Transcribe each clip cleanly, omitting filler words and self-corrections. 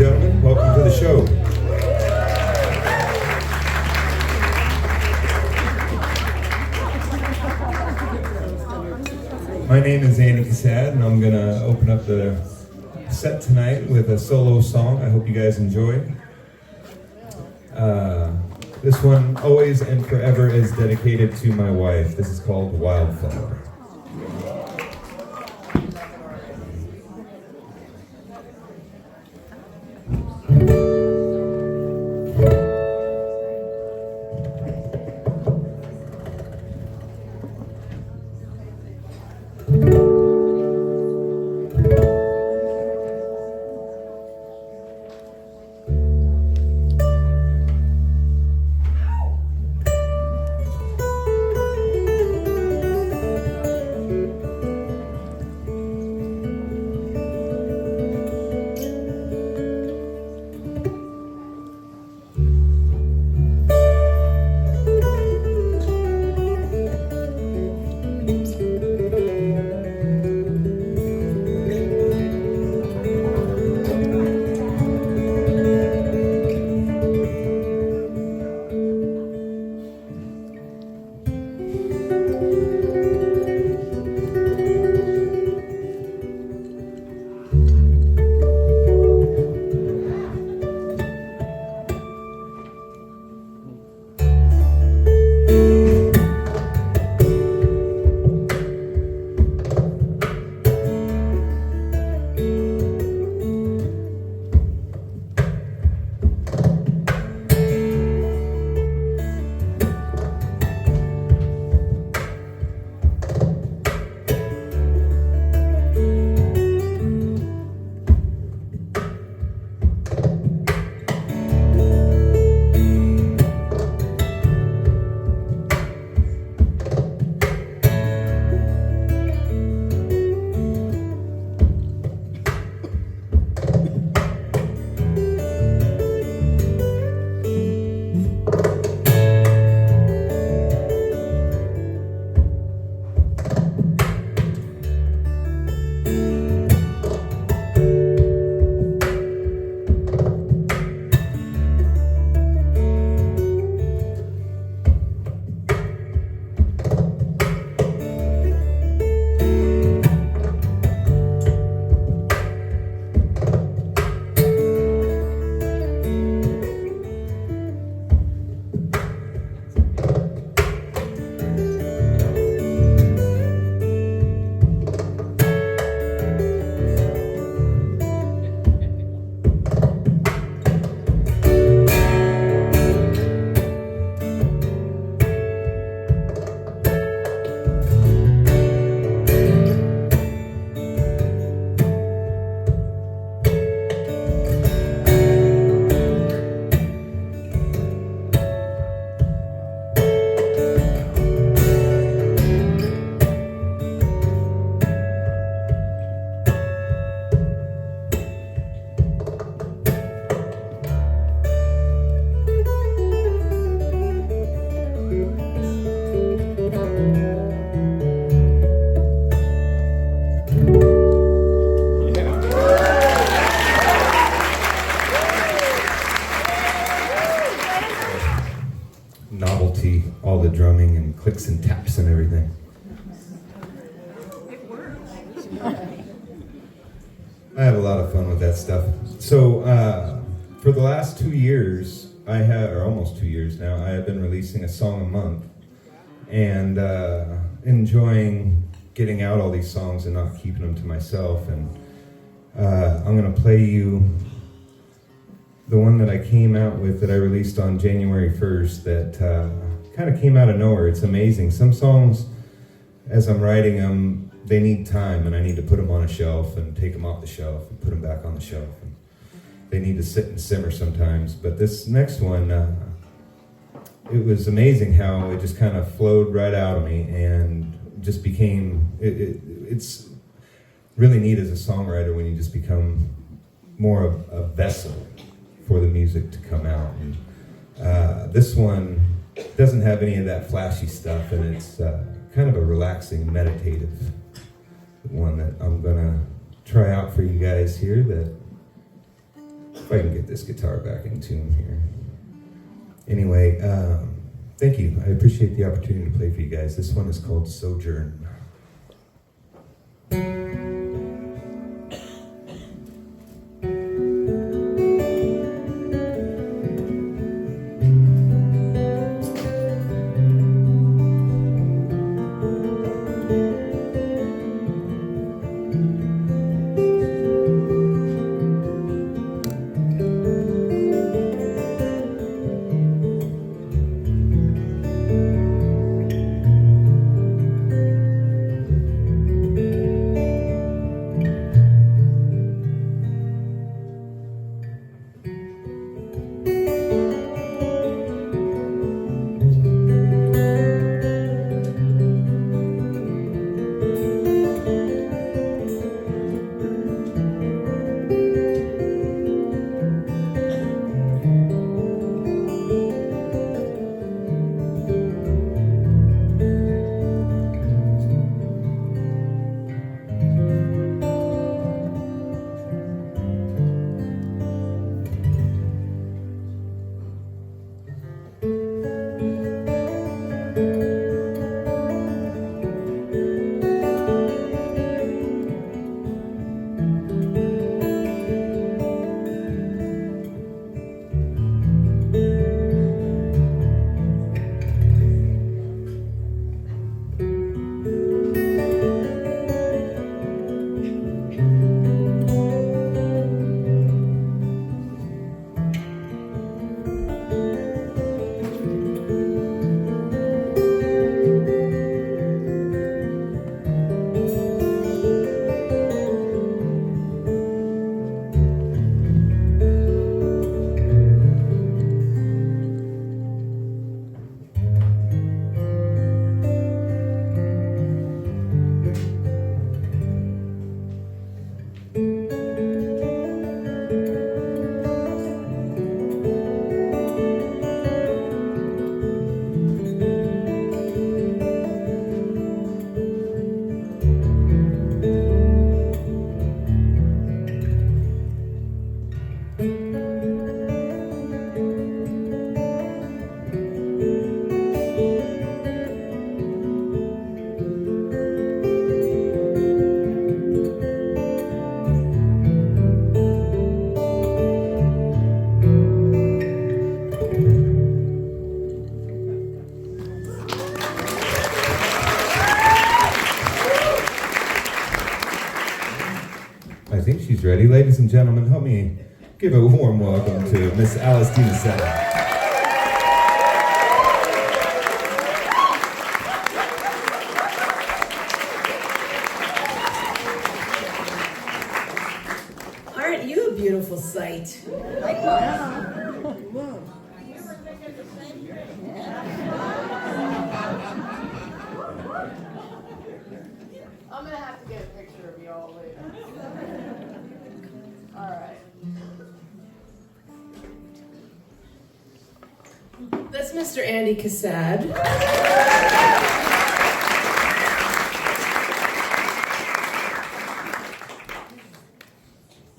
gentlemen, welcome to the show. My name is Andy Casad, and I'm going to open up the set tonight with a solo song I hope you guys enjoy. This one, Always and Forever, is dedicated to my wife. This is called Wildflower. Novelty, all the drumming and clicks and taps and everything. I have a lot of fun with that stuff. So for the last 2 years, or almost 2 years now, I have been releasing a song a month and enjoying getting out all these songs and not keeping them to myself. And I'm going to play you the one that I came out with that I released on January 1st that kind of came out of nowhere. It's amazing. Some songs, as I'm writing them, they need time, and I need to put them on a shelf and take them off the shelf and put them back on the shelf. And they need to sit and simmer sometimes. But this next one, it was amazing how it just kind of flowed right out of me and just became, it's really neat as a songwriter when you just become more of a vessel for the music to come out. And this one doesn't have any of that flashy stuff, and it's kind of a relaxing, meditative one that I'm gonna try out for you guys here that If I can get this guitar back in tune here. Anyway, thank you. I appreciate the opportunity to play for you guys. This one is called Sojourn. I think she's ready. Ladies and gentlemen, help me give a warm welcome to Miss Micele. Aren't you a beautiful sight? I'm gonna have to get a picture of y'all later. All right. That's Mr. Andy Casad.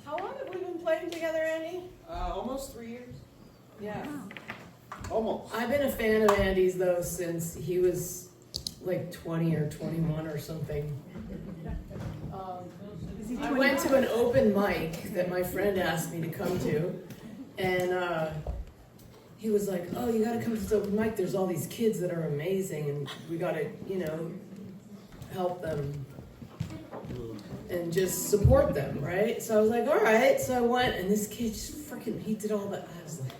How long have we been playing together, Andy? Almost 3 years. Yeah. Almost. I've been a fan of Andy's though since he was like 20 or 21 or something. I went to an open mic that my friend asked me to come to, and he was like, "Oh, you gotta come to this open mic. There's all these kids that are amazing, and we gotta, help them and just support them, right?" So I was like, "All right." So I went, and this kid just he did all that. I was like,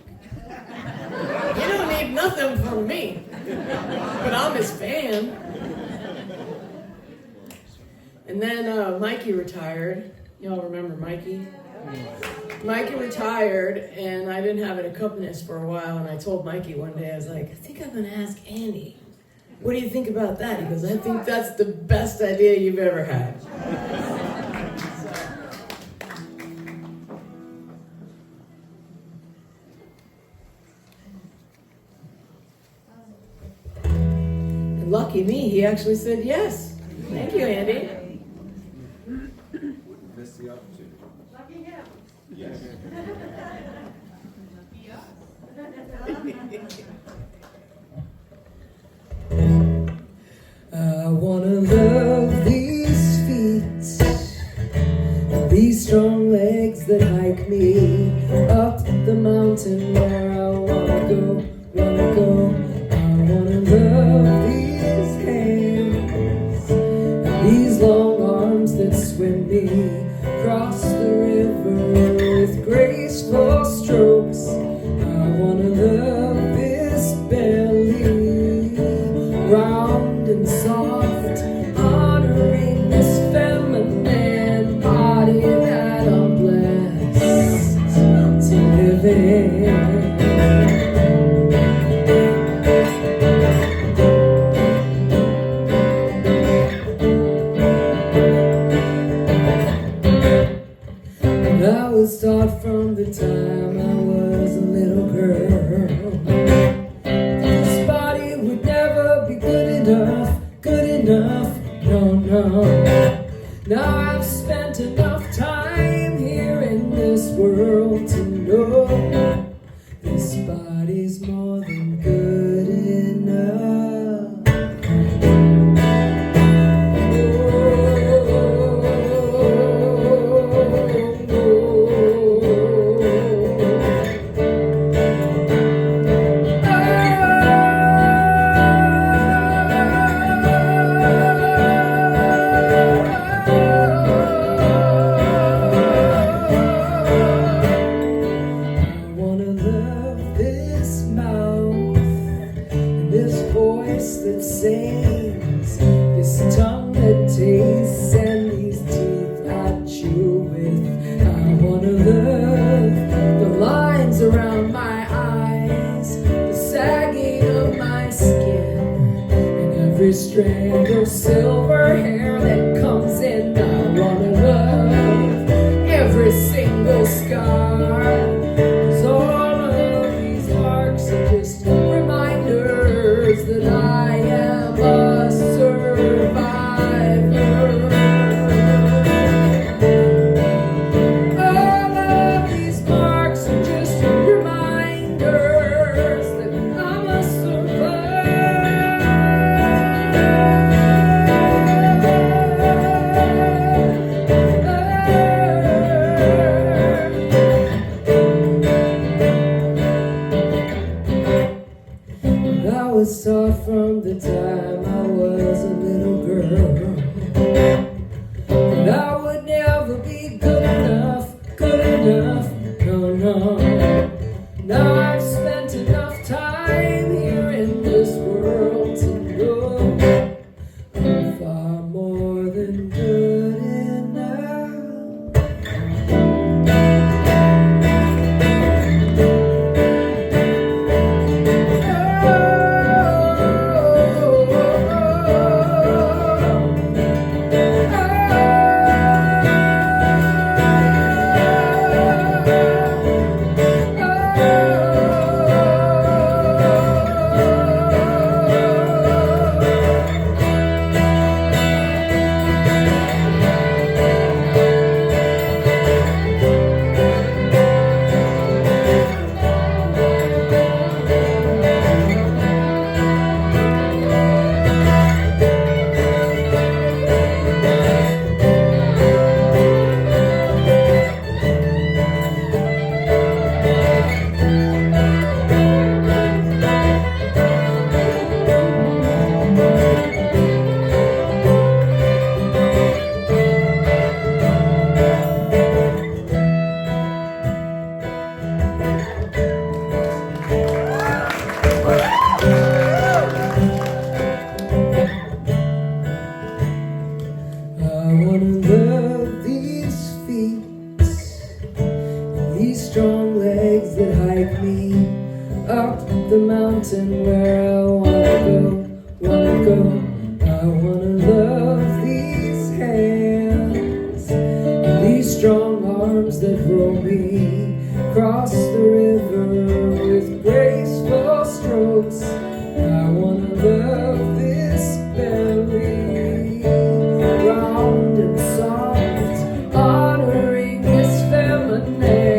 "You don't need nothing from me," but I'm his fan. And then Mikey retired. Y'all remember Mikey? Mikey retired, and I didn't have an accompanist for a while, and I told Mikey one day, I was like, "I think I'm going to ask Andy, what do you think about that?" He goes, "I think that's the best idea you've ever had." And lucky me, he actually said yes. Thank you, Andy. Miss the opportunity. Lucky him. Yes. I wanna love these feet, these strong legs that hike me up the mountain where I wanna go, wanna go. I wanna love these hands, these long arms that swim me across the river with graceful strokes. I wanna love this belly, round and soft, honoring this feminine body that I'm blessed to live in. And I was taught from the time I was a little girl, this body would never be good enough, no, no. Now I've spent enough time here in this world to know this body's more than good enough. That sings, this tongue that tastes, and these teeth I chew with. I wanna love the lines around my eyes, the sagging of my skin, and every strand of silver hair that comes in. I wanna love every single scar, 'cause all of these marks are just reminders that I am a survivor. All of these marks are just reminders that I'm a survivor. I was taught from the time I was a little girl that I would never be good enough, no, no. Now I've spent enough time here in this world to know I'm far more than good enough. strong legs that hike me up the mountain where I wanna go. I wanna love these hands and these strong arms that roll me across the river with graceful strokes. I wanna love this belly, round and soft, honoring this feminine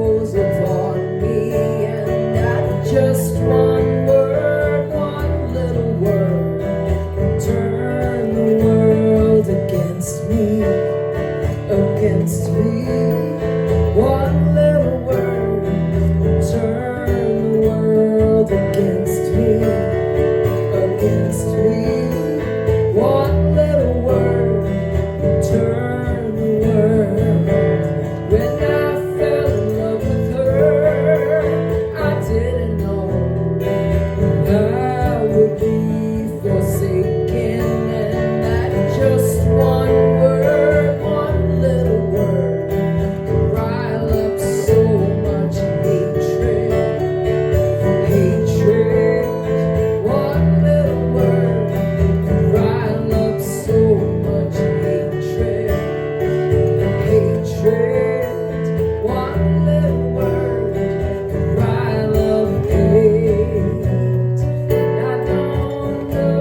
close upon me, and at just one word, one little word, turn the world against me, against me. One little word, turn the world against me, against me. One little word, turn the world. When I fell in love with her, I didn't know I would be forsaken, and that just one word, one little word, could rile up so much hatred, hatred. One little word could rile up so much hatred, hatred. One little word could rile up hate, and I don't know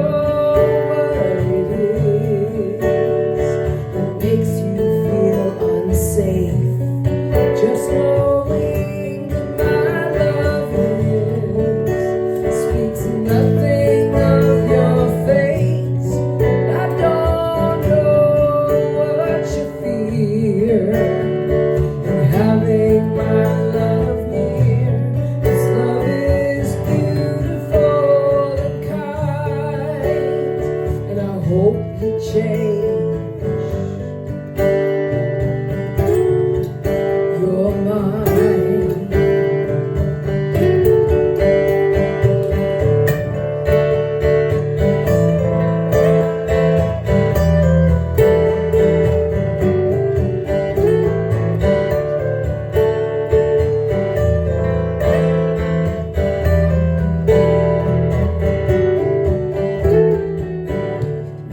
what it is that makes you feel unsafe. Just knowing that my love speaks nothing of your face. I don't know what you fear in having my love near. 'Cause love is beautiful and kind, and I hope you change your mind.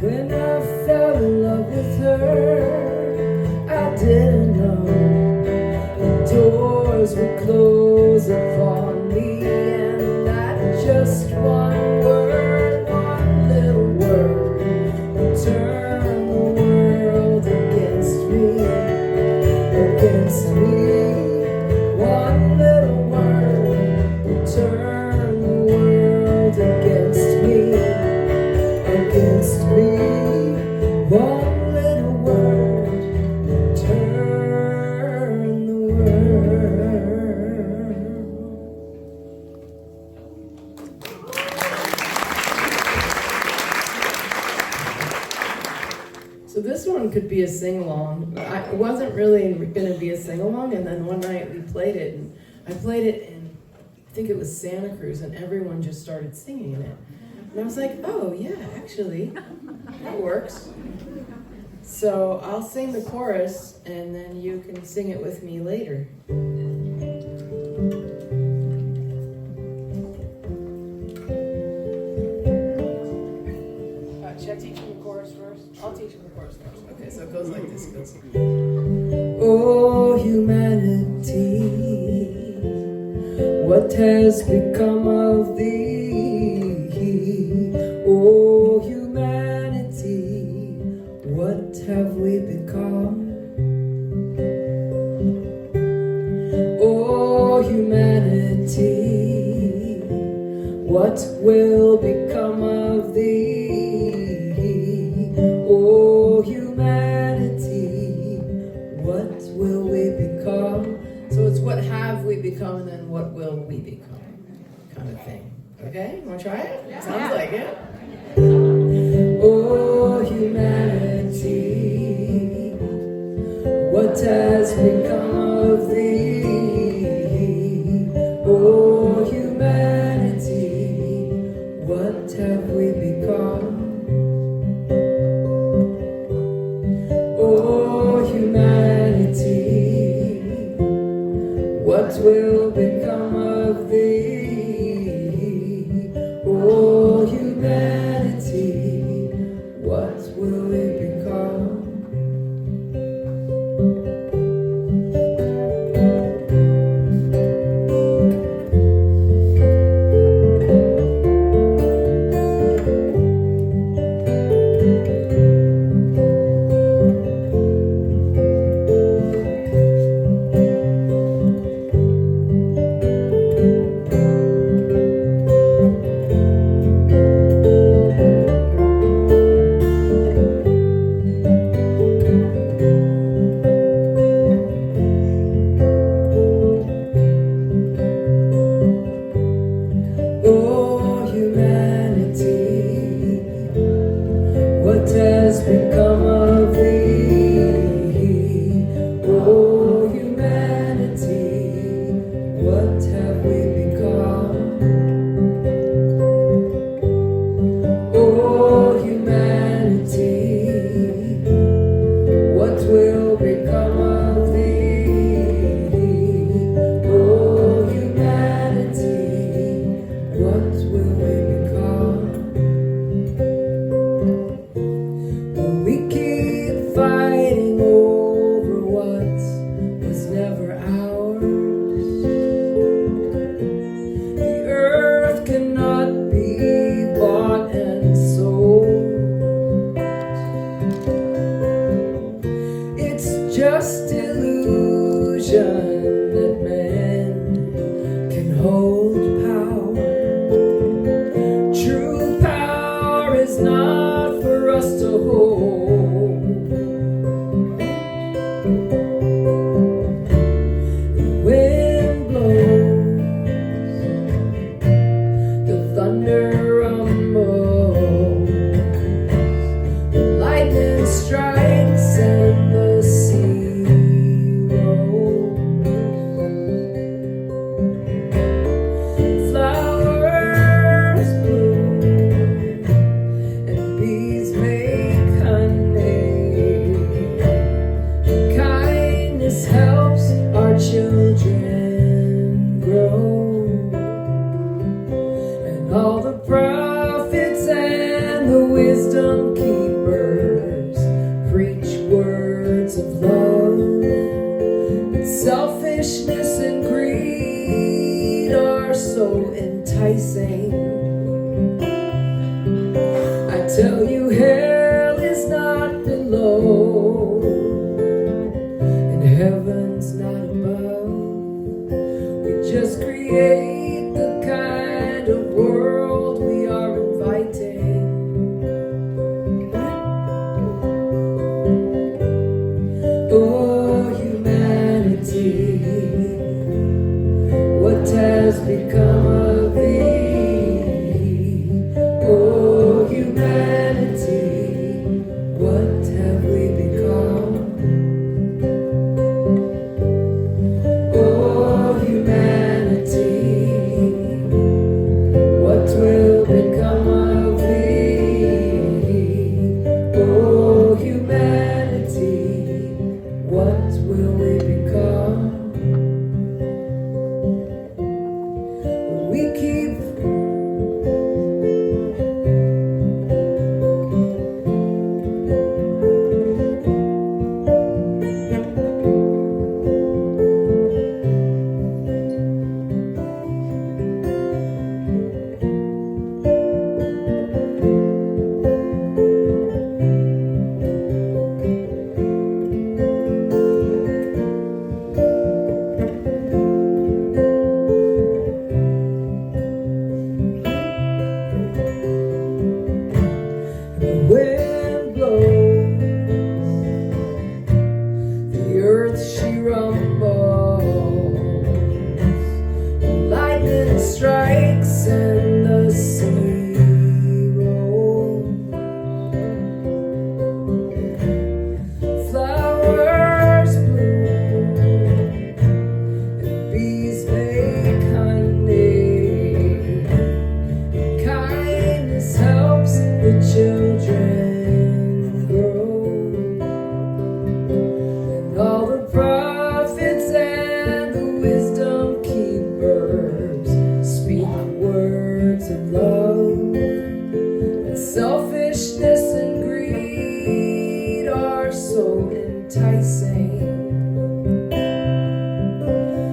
When I fell in love with her, I didn't know the doors would close upon me, and that just one word, one little word, would turn the world against me, against me. One little word would turn the world against me, against me. One little word would turn the world. So this one could be a sing-along. It wasn't really going to be a sing-along, and then one night we played it, and I played it in, I think it was Santa Cruz, and everyone just started singing it. And I was like, oh yeah, actually, that works. So I'll sing the chorus, and then you can sing it with me later. Should I teach him the chorus first? I'll teach him the chorus first. Okay, so it goes like this. It goes. Oh, humanity, what has become of thee? Oh, humanity, what have we become? Oh, humanity, what will become of thee? Oh, humanity, what will we become? So it's what have we become, and then what will we become, kind of thing. Okay, want to try it? Sounds like it. Oh, humanity, what has become of thee? Oh, humanity, what have we become? Oh, humanity, what will become of thee? Oh, humanity, what will we become? just create the kind of world we are inviting. Oh, humanity, what has become of thee? Oh, humanity, what have we become? Oh, humanity, what will become of thee? Oh, humanity, what will we become? We keep the wind blows, the earth she rumbles, the lightning strikes and the sea rolls. Flowers bloom and bees make honey. Kindness helps the children grow, and all the prophets and the wisdom keepers speak words of love. And selfishness and greed are so enticing.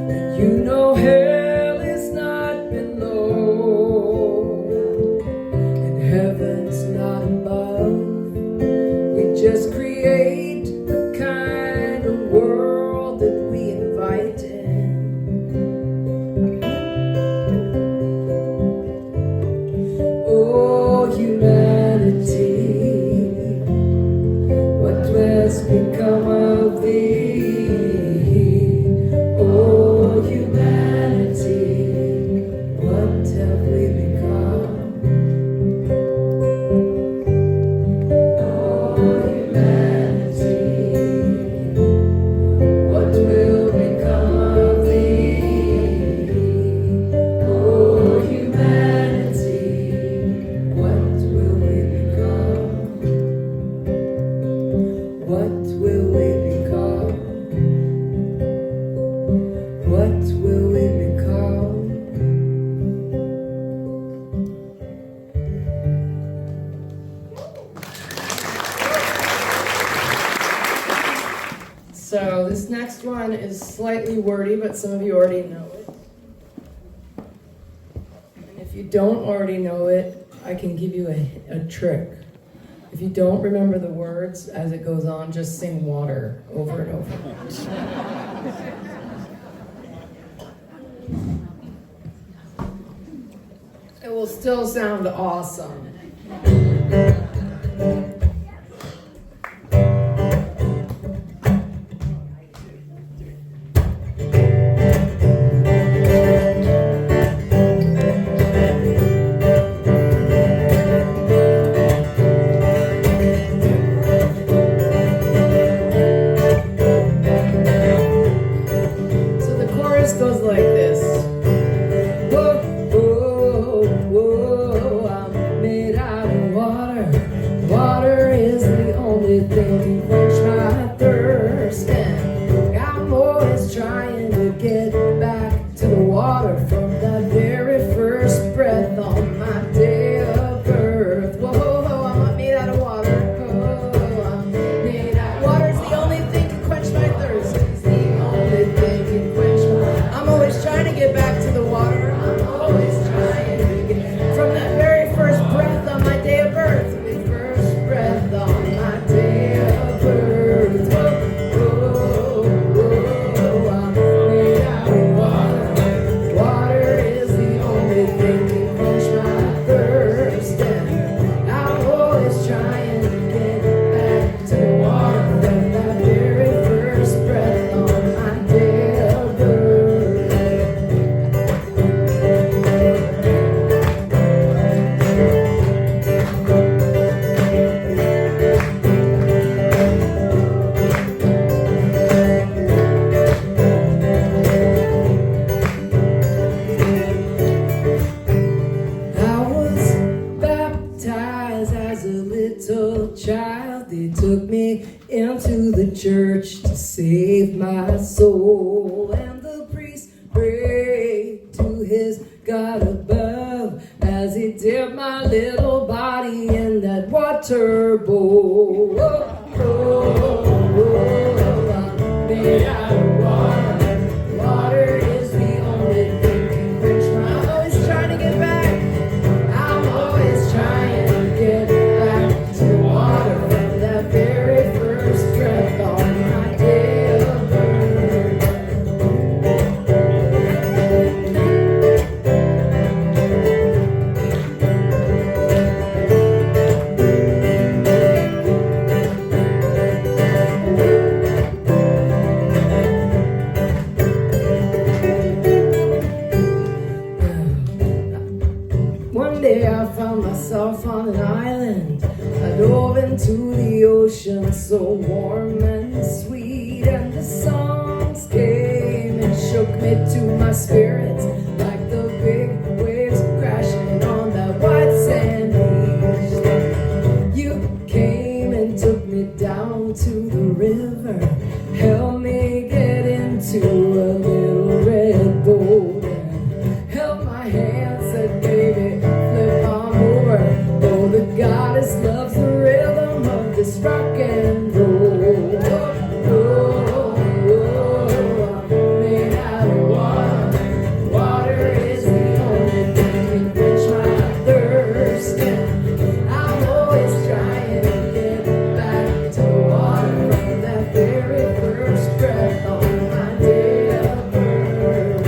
And you know hell is not below, and heaven's not above. We just create the kind of world that we invite in. Oh, humanity, what has become of thee? Oh, humanity, what have we become? Oh, humanity, what will become of thee? Oh, humanity, what will we become? What will we become? What will we become? So this next one is slightly wordy, but some of you already know it. And if you don't already know it, I can give you a trick. If you don't remember the words as it goes on, just sing water over and over. It will still sound awesome. So the chorus goes like this. Whoa, whoa, whoa, I'm made out of water. Water is the only thing can quench my thirst. And I'm always trying to get back to the water from that very first breath on my day of birth. Whoa, I'm made out of water. Whoa, I'm made out. Water's the only thing can quench my thirst. It's the only thing can quench my. I'm always trying to get back to the water. I'm always trying to get from that very first breath on my day of birth. The first breath on my day of birth. Whoa, whoa, whoa, I'm made out of water. God above as he dipped my little body in that water bowl. I'm made out of water. Water is the only thing can quench my. I'm always trying to get back. I'm always trying to get back to water from that very first breath on my day of birth. One day I found myself on an island. I dove into the ocean, so warm and sweet, and the songs came and shook me to my spirit like the big waves crashing on that white sand beach. You came and took me down to the river, helped me get into a little red boat, held my hand, said, baby, flip on over. Oh, the goddess loves the rhythm of this rock and roll. I'm made out of water. Water is the only thing can quench my thirst. I'm always trying to get back to water from that very first breath on my day of birth.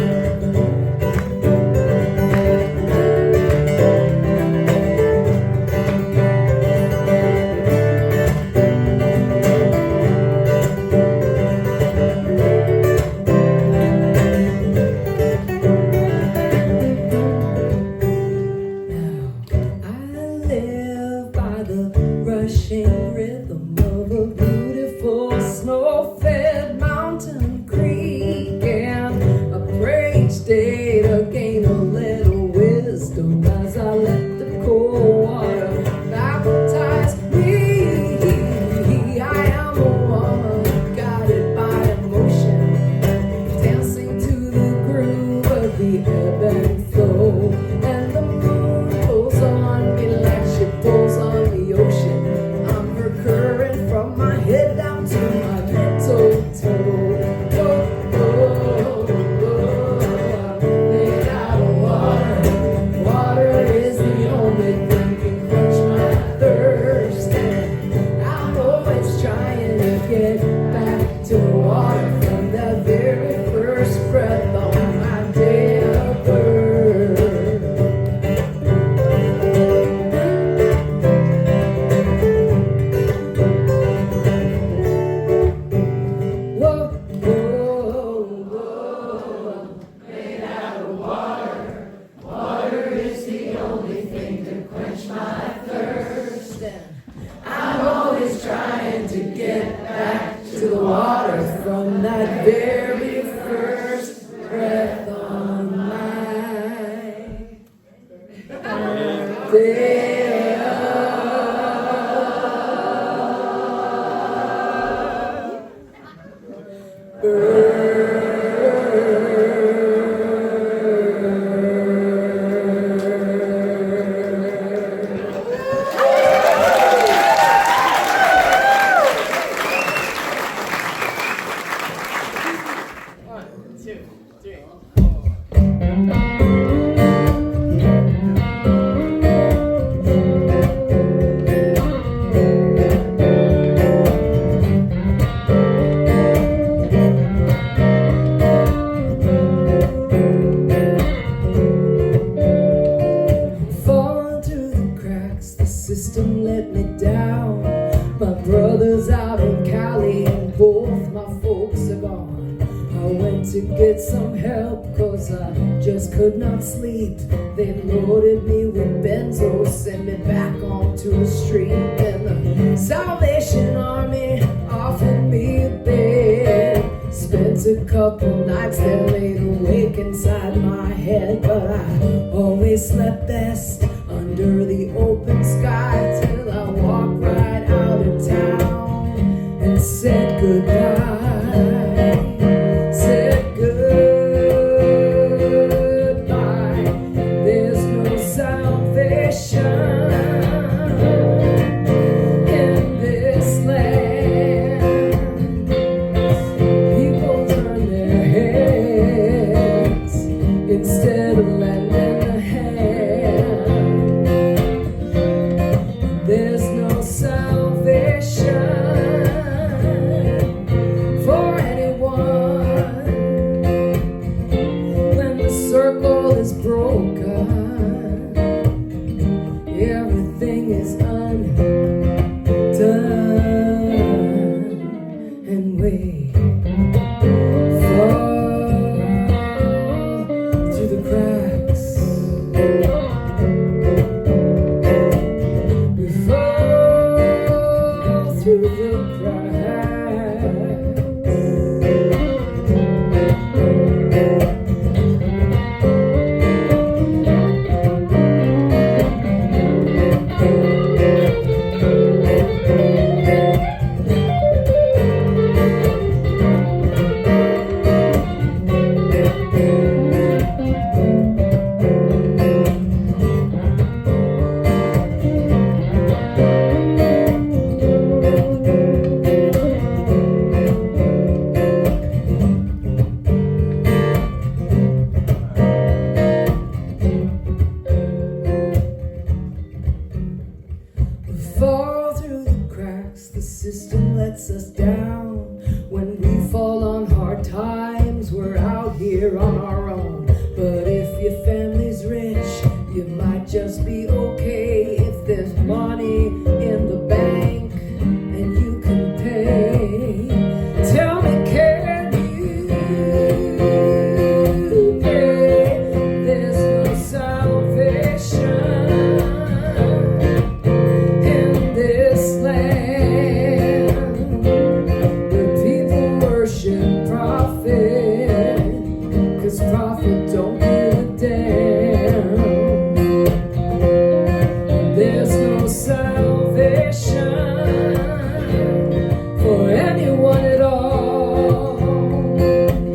I live by the rushing rhythm of a beautiful snow-fed mountain creek, and I pray each day to gain a little wisdom as I let the cold water baptize me. I am a woman guided by emotion, dancing to the groove of the ebb and flow, and the moon pulls on me like she pulls on the ocean. I'm her current from my head down to my little toe. I'm made out of water. Water is the only thing can quench my thirst. I'm always trying to get back to the water from that very first breath on my day of birth. Whoa, whoa, whoa. Made out of water. Water is the only thing to quench my thirst. I'm always trying to get back to the water from that very first breath on my day of One, two, three. Falling through the cracks, the system let me down. My brother's out in Cali and both my folks are gone. I went to get some help cause I just could not sleep. They loaded me with benzos, sent me back onto the street. And the Salvation Army offered me a bed. Spent a couple nights there laid awake inside my head, but I always slept best under the open sky till I walked right out of town and said goodbye, said goodbye. world is broken, everything is undone, and we fall through the cracks. We fall through the fall through the cracks. The system lets us down. When we fall on hard times, we're out here on our own. But if your family's rich, you might just be okay. If there's money in the bank and you can pay, tell me, can you pay? There's no salvation in this land where people worship profit, 'cause profit don't give a damn. There's no salvation for anyone at all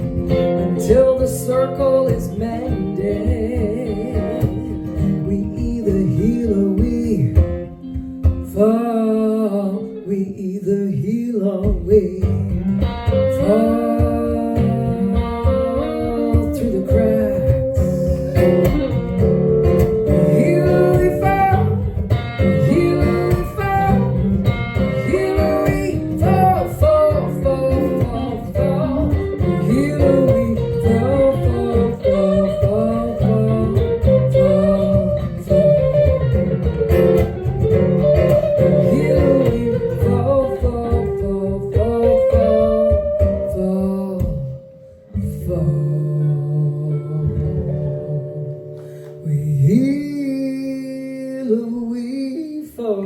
until the circle is mended. We either heal or we fall. We either heal or we fall through the cracks. We heal or we fall. We heal or we fall. We heal or we fall, fall, fall, fall, fall. We heal or we fall, fall, fall, fall, fall, fall, fall. Here we fall, fall, fall, fall, fall, fall, fall. We heal or we fall.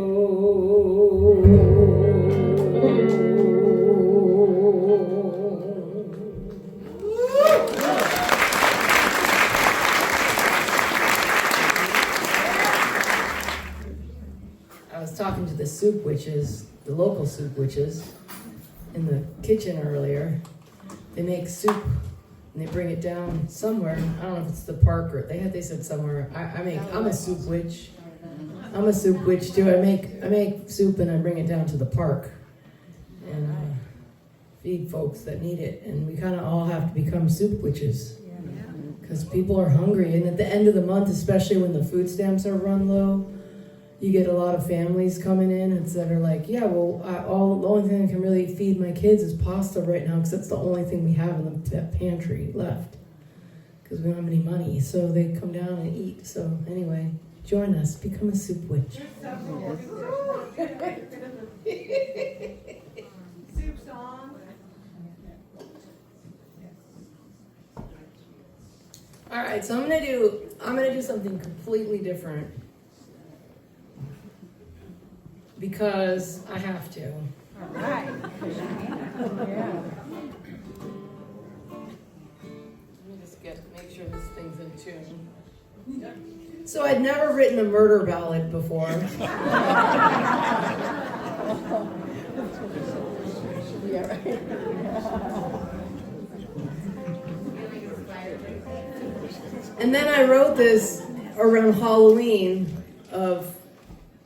I was talking to the soup witches, the local soup witches, in the kitchen earlier. They make soup and they bring it down somewhere. I don't know if it's the park or they said somewhere. I'm a soup witch. I'm a soup witch too. I make soup and I bring it down to the park and feed folks that need it. And we kind of all have to become soup witches because people are hungry. And at the end of the month, especially when the food stamps are run low, you get a lot of families coming in that are like, yeah, well, the only thing I can really feed my kids is pasta right now because that's the only thing we have in the pantry left because we don't have any money. So they come down and eat. So anyway, join us. Become a soup witch. Soup song. All right, so I'm gonna do something completely different because I have to. All right. Let me just make sure this thing's in tune. So I'd never written a murder ballad before. Yeah, right. And then I wrote this around Halloween of,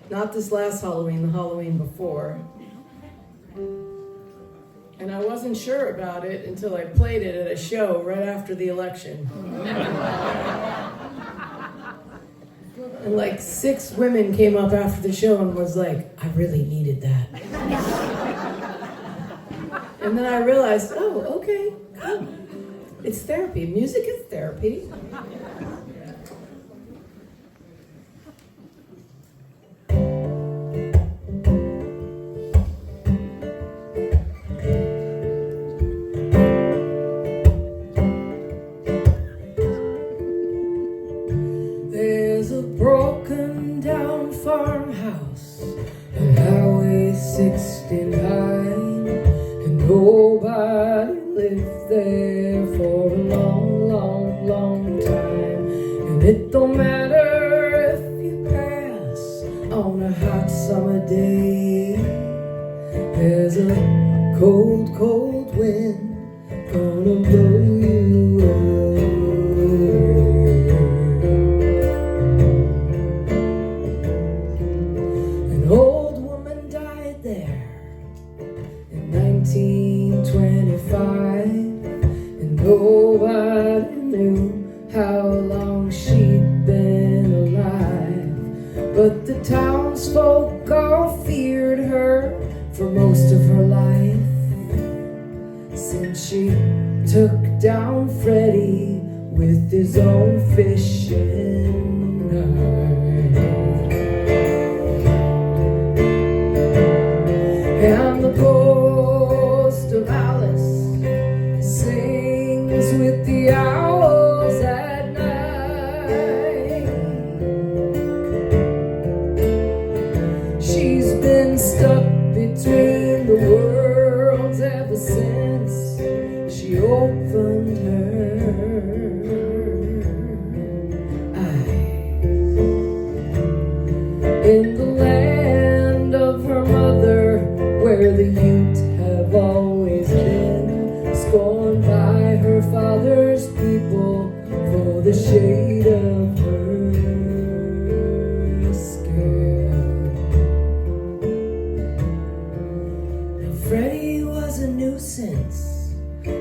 not this last Halloween, the Halloween before. And I wasn't sure about it until I played it at a show right after the election. And like 6 women came up after the show and was like, I really needed that. And then I realized, oh, okay, it's therapy. Music is therapy. a broken down farmhouse on Highway 69, and nobody lived there for a long, long, long time. And it don't matter if you pass on a hot summer day, there's a cold, cold wind gonna blow you away. An old woman died there in 1925, and nobody knew how long she'd been alive. But the townsfolk all feared her for most of her life, since she took down Freddie with his own fishing knife. And the ghost of Alice sings with the owls at night. She's been stuck between the worlds ever since she opened her eyes. In the land of her mother, where the Ute have always been, scorned by her father's people for the shade of her skin. Now Freddie was a nuisance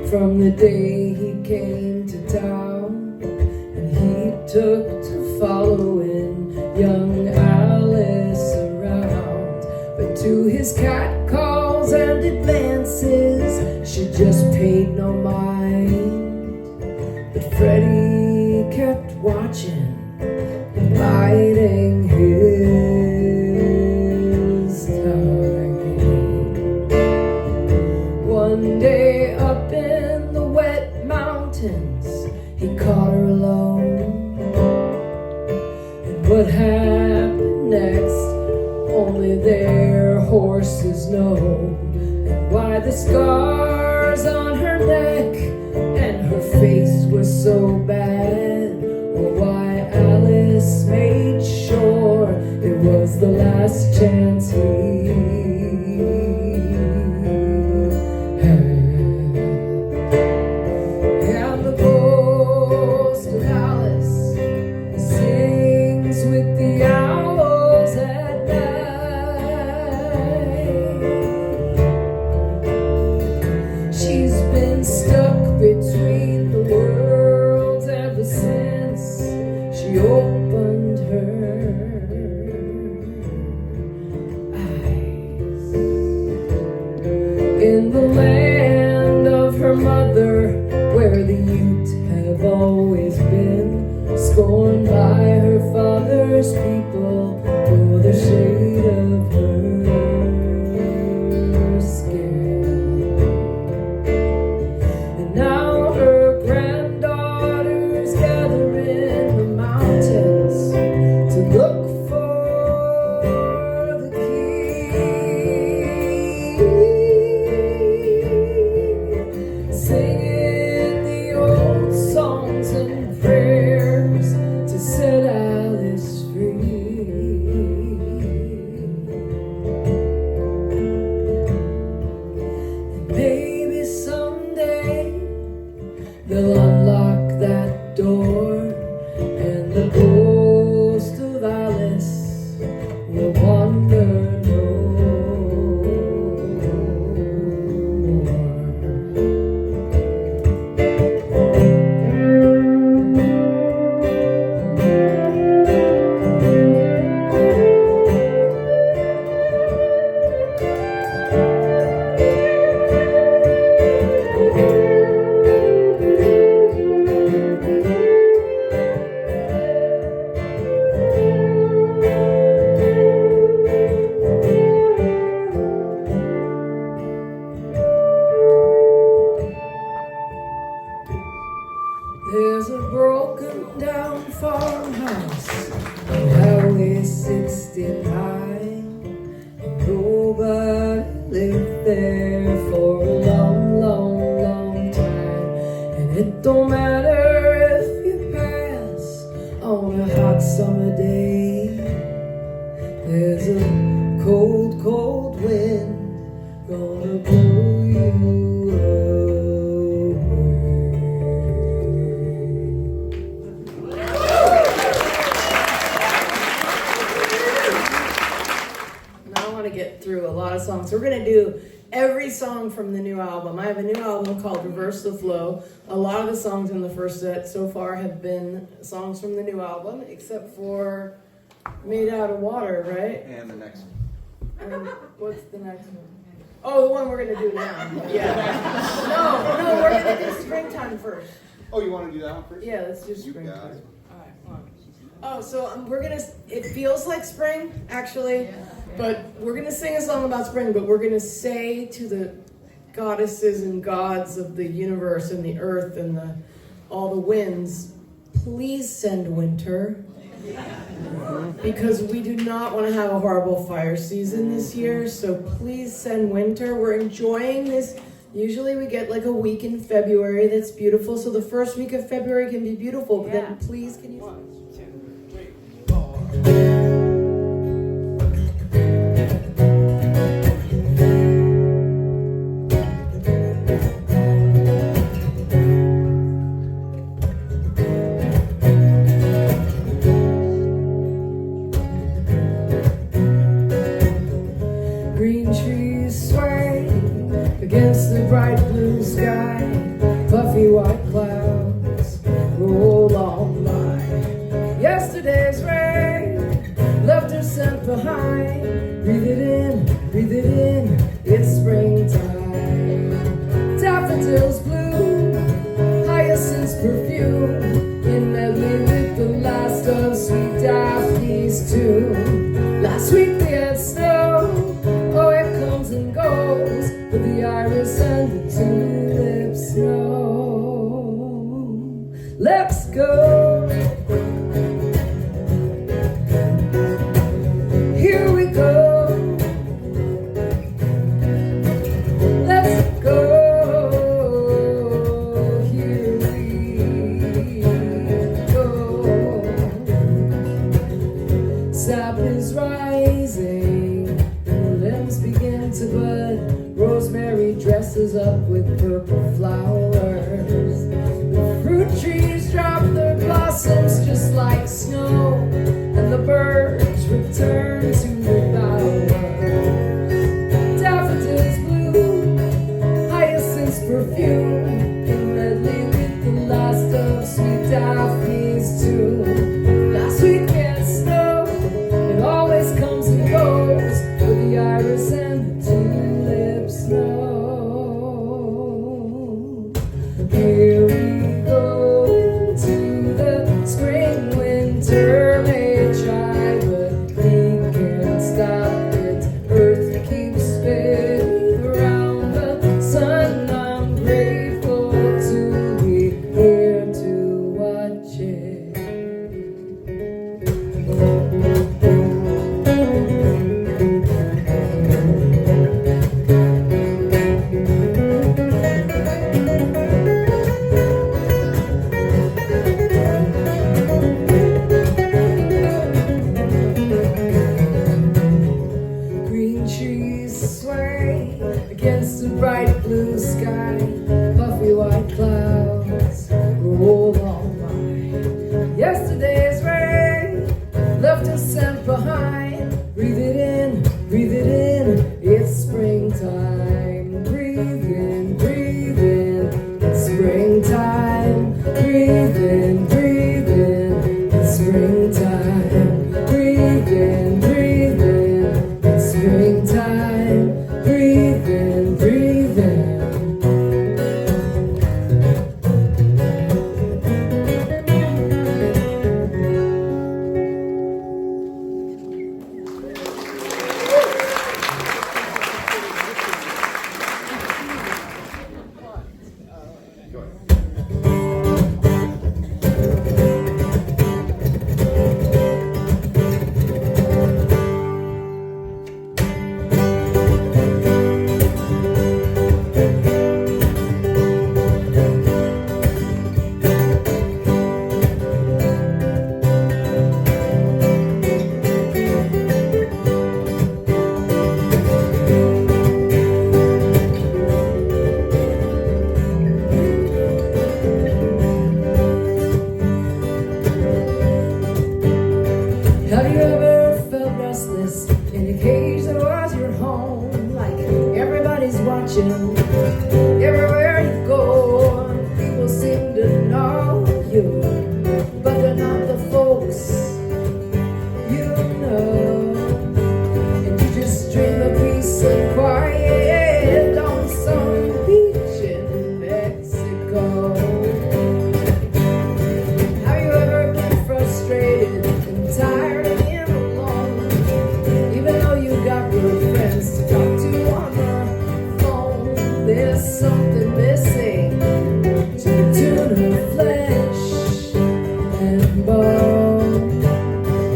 from the day he came to town, and he took to following young Alice around. But to his cat calls and advances, she just paid no mind. But Freddie kept watching and biding his time. One day up in the wet mountains, he caught her alone. And what happened next, only their horses know. And why the scars on her neck and her face were so bad, or why Alice made sure it was the last chance he had. And the ghost of Alice sings with the owls at night. She's been stuck between the worlds ever since she opened her eyes. In the land of her mother, where the Ute have always been, scorned by her father's people for the shade of her skin. And now her granddaughters gather in the mountains to look for the key, singing the old songs and prayers to set Alice free. And maybe someday they'll unlock that door, and the ghost of Alice will wander no There's a broken down farmhouse high. Nobody lived there for a long, long, long time. And it don't matter if you pass on a hot summer day. There's a cold, cold wind gonna blow you away. Now I want to get through a lot of songs. We're going to do every song from the new album. I have a new album called Reverse the Flow. A lot of the songs in the first set so far have been songs from the new album, except for Made Out of Water, right? And the next one. And what's the next one? Oh, the one we're going to do now. Yeah. No, we're going to do Springtime first. Oh, you want to do that one first? Yeah, let's do You got Springtime. it. All right, come on. Oh, so we're gonna. It feels like spring, actually, but we're gonna sing a song about spring. But we're gonna say to the goddesses and gods of the universe and the earth and all the winds, please send winter, because we do not want to have a horrible fire season this year. So please send winter. We're enjoying this. Usually we get like a week in February that's beautiful. So the first week of February can be beautiful. But then please, can you? 1, 2, 3, 4. Green trees sway against the bright blue sky. Puffy white clouds roll on by. Yesterday's rain left her scent behind. Breathe it in, it's springtime. Daffodils bloom, hyacinths perfume, in medley with the last of sweet Daphne's tune. Last week we had snow, oh it comes and goes, but the iris and the tulips know. Let's go. Here we go. Let's go. Here we go. Sap is rising, and the limbs begin to bud. Rosemary dresses up with purple flowers. The fruit trees drop their blossoms just like snow, and the birds return to the bower. Daffodils bloom, hyacinths perfume, in medley with the last of sweet Daphne's tune. Last week we had snow, it always comes and goes, but the iris and the tulips know. Here we go into the spring. Winter may try, but we can't stop it. Earth keeps spinning around the sun. I'm grateful to be here to watch it. Green trees sway against the bright blue sky. Puffy white clouds roll on by. Yesterday's rain left a scent behind. Breathe it in, it's springtime. Breathe in, it's springtime. Breathe in, it's springtime. Breathe in, it's springtime. Breathe in.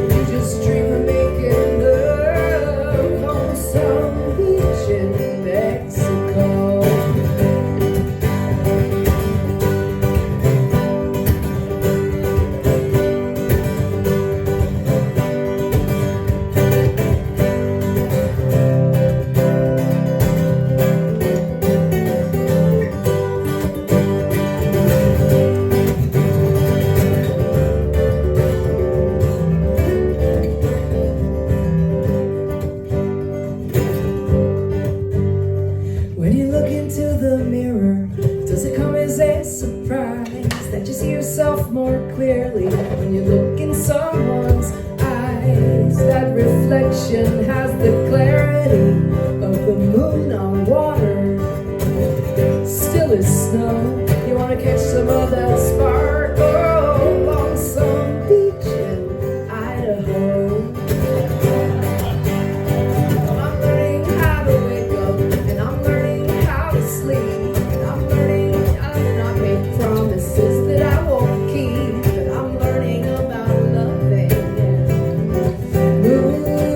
You just dream of making love on some beach in Mexico. When you look into the mirror, does it come as a surprise that you see yourself more clearly when you look in someone's eyes? That reflection has the clarity of the moon on water, still as snow. You want to catch some of that sparkle on some beach in Idaho. I'm learning how to wake up, and I'm learning how to sleep, and I'm learning how to not make promises that I won't keep, and I'm learning about loving and moving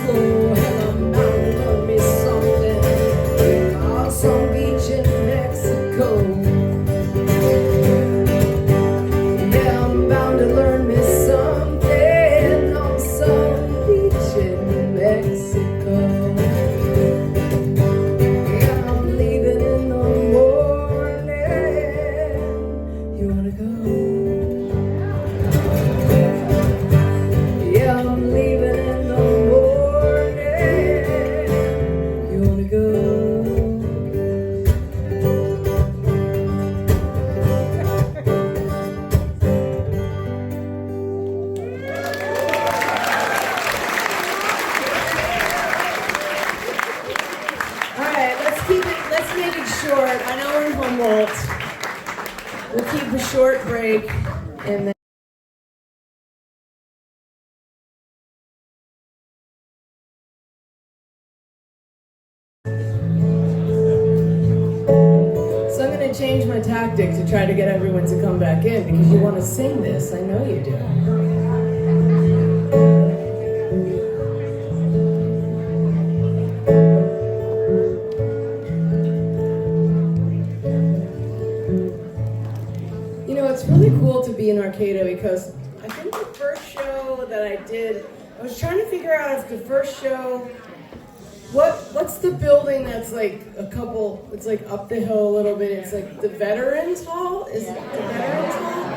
slow, and I'm bound to learn me something on some beach in Mexico. Yeah, I'm bound to learn me something on some beach in Mexico. Yeah, I'm leaving in the morning. You wanna go? Yeah, I'm leaving in the morning. You wanna go? All right, let's make it short. I know we're in Humboldt. We'll keep a short break and then. So I'm going to change my tactic to try to get everyone to come back in because you want to sing this. I know you do. You know, it's really cool to be in Arcata because I think the first show that I did, I was trying to figure out if the first show, what's the building that's like it's like up the hill a little bit, it's like the Veterans Hall? Is it the Veterans Hall?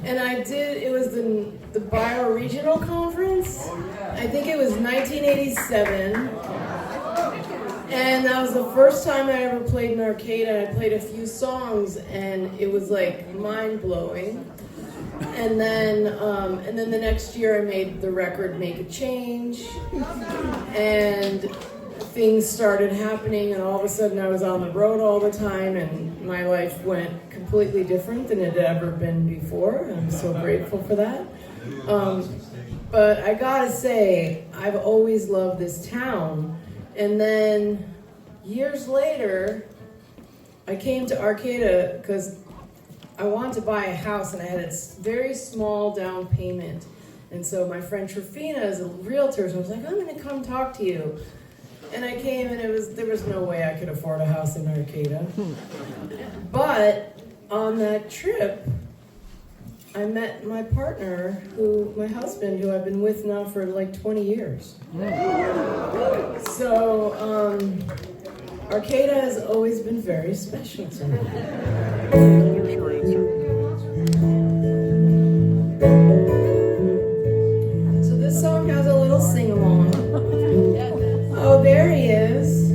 And it was the Bioregional Conference. I think it was 1987. And that was the first time I ever played in Arcata. I played a few songs, and it was like mind-blowing. And then the next year I made the record Make a Change, and things started happening, and all of a sudden I was on the road all the time, and my life went completely different than it had ever been before. I'm so grateful for that. But I gotta say, I've always loved this town. And then years later, I came to Arcata because I wanted to buy a house, and I had a very small down payment. And so my friend Trifina is a realtor, so I was like, I'm going to come talk to you. And I came, and there was no way I could afford a house in Arcata. But on that trip, I met my partner, my husband, who I've been with now for like 20 years. So, Arcata has always been very special to me. So this song has a little sing-along. Oh, there he is.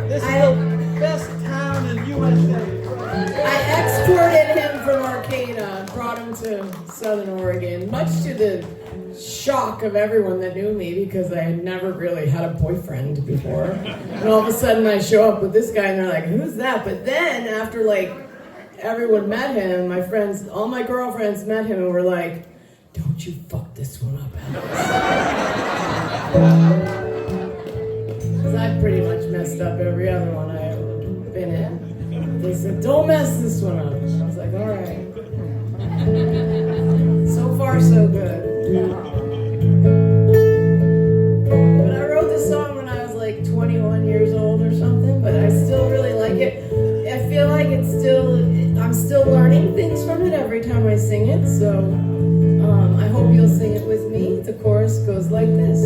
This is the best town in USA. I exported him from Arcata and brought him to Southern Oregon, much to the shock of everyone that knew me because I had never really had a boyfriend before. And all of a sudden I show up with this guy and they're like, who's that? But then after like everyone met him, my friends, all my girlfriends met him and were like, don't you fuck this one up, Alex. Because I pretty much messed up every other one I've been in. They said, don't mess this one up. And I was like, all right. So far, so good. But I wrote this song when I was like 21 years old or something, but I still really like it. I feel like I'm still learning things from it every time I sing it, so I hope you'll sing it with me. The chorus goes like this.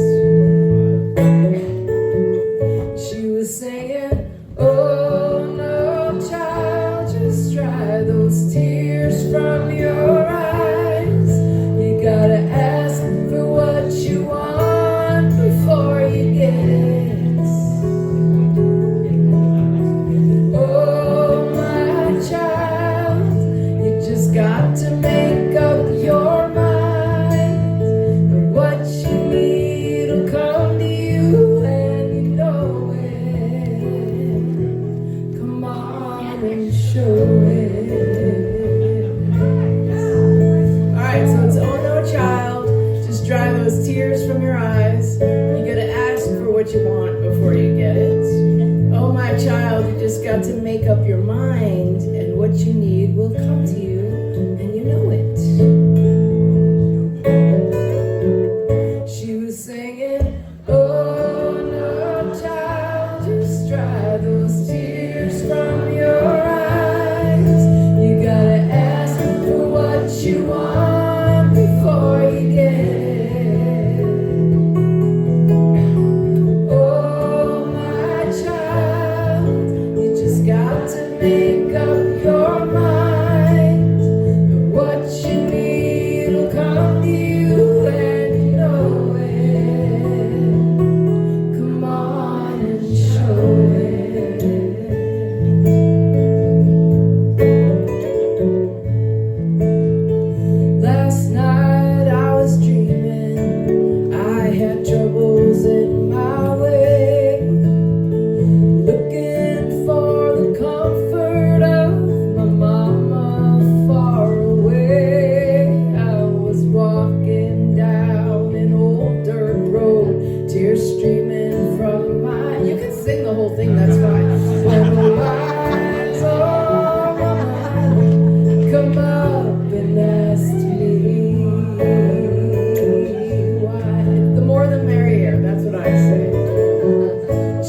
She was singing, oh no child, just dry those tears from your eyes. You gotta ask for what you want before you get it. Oh my child, you just got to make up your mind. And what you need will come to you, and you know it. Come on and show it. Alright, so it's oh no child, just dry those tears from your eyes. You gotta ask for what you want before you get it. Oh my child, you just got to make up your mind, and what you need will come to you, and you know it. She was singing, oh no child, just dry those tears from your eyes. You gotta ask for what you want before you get it. Oh my child, you just got to make up your mind. And what you need will come to you, and you know it. Come on and show it. Last night I was dreaming I had troubles in my way, looking for the comfort of my mama far away. I was walking down an old dirt road, tears streaming from my... You can sing the whole thing, that's fine. When the wise old woman come up and asked me why. The more the merrier, that's what I say.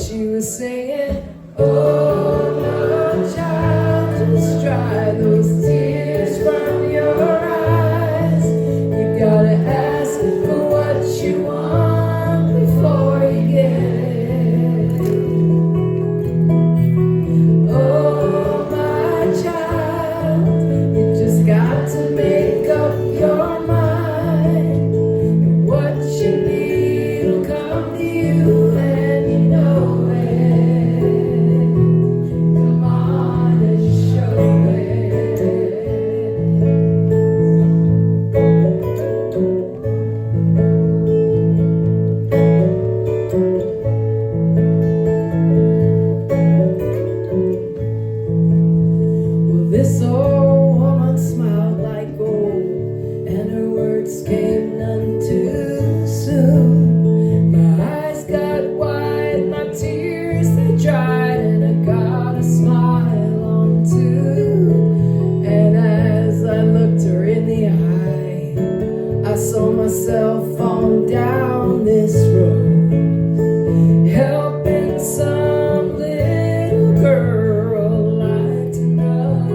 She was saying, oh no child, just dry those tears from your eyes. You gotta ask for what you want before you get it. Oh my child, you just got to make up your mind. And what you need will come to you, and you know it. Come on and show it. Well, this old woman smiled like gold, and her words came none too soon. My eyes got wide, my tears they dried, and I got a smile on too. And as I looked her in the eye, I saw myself on down this road, helping some little girl like to love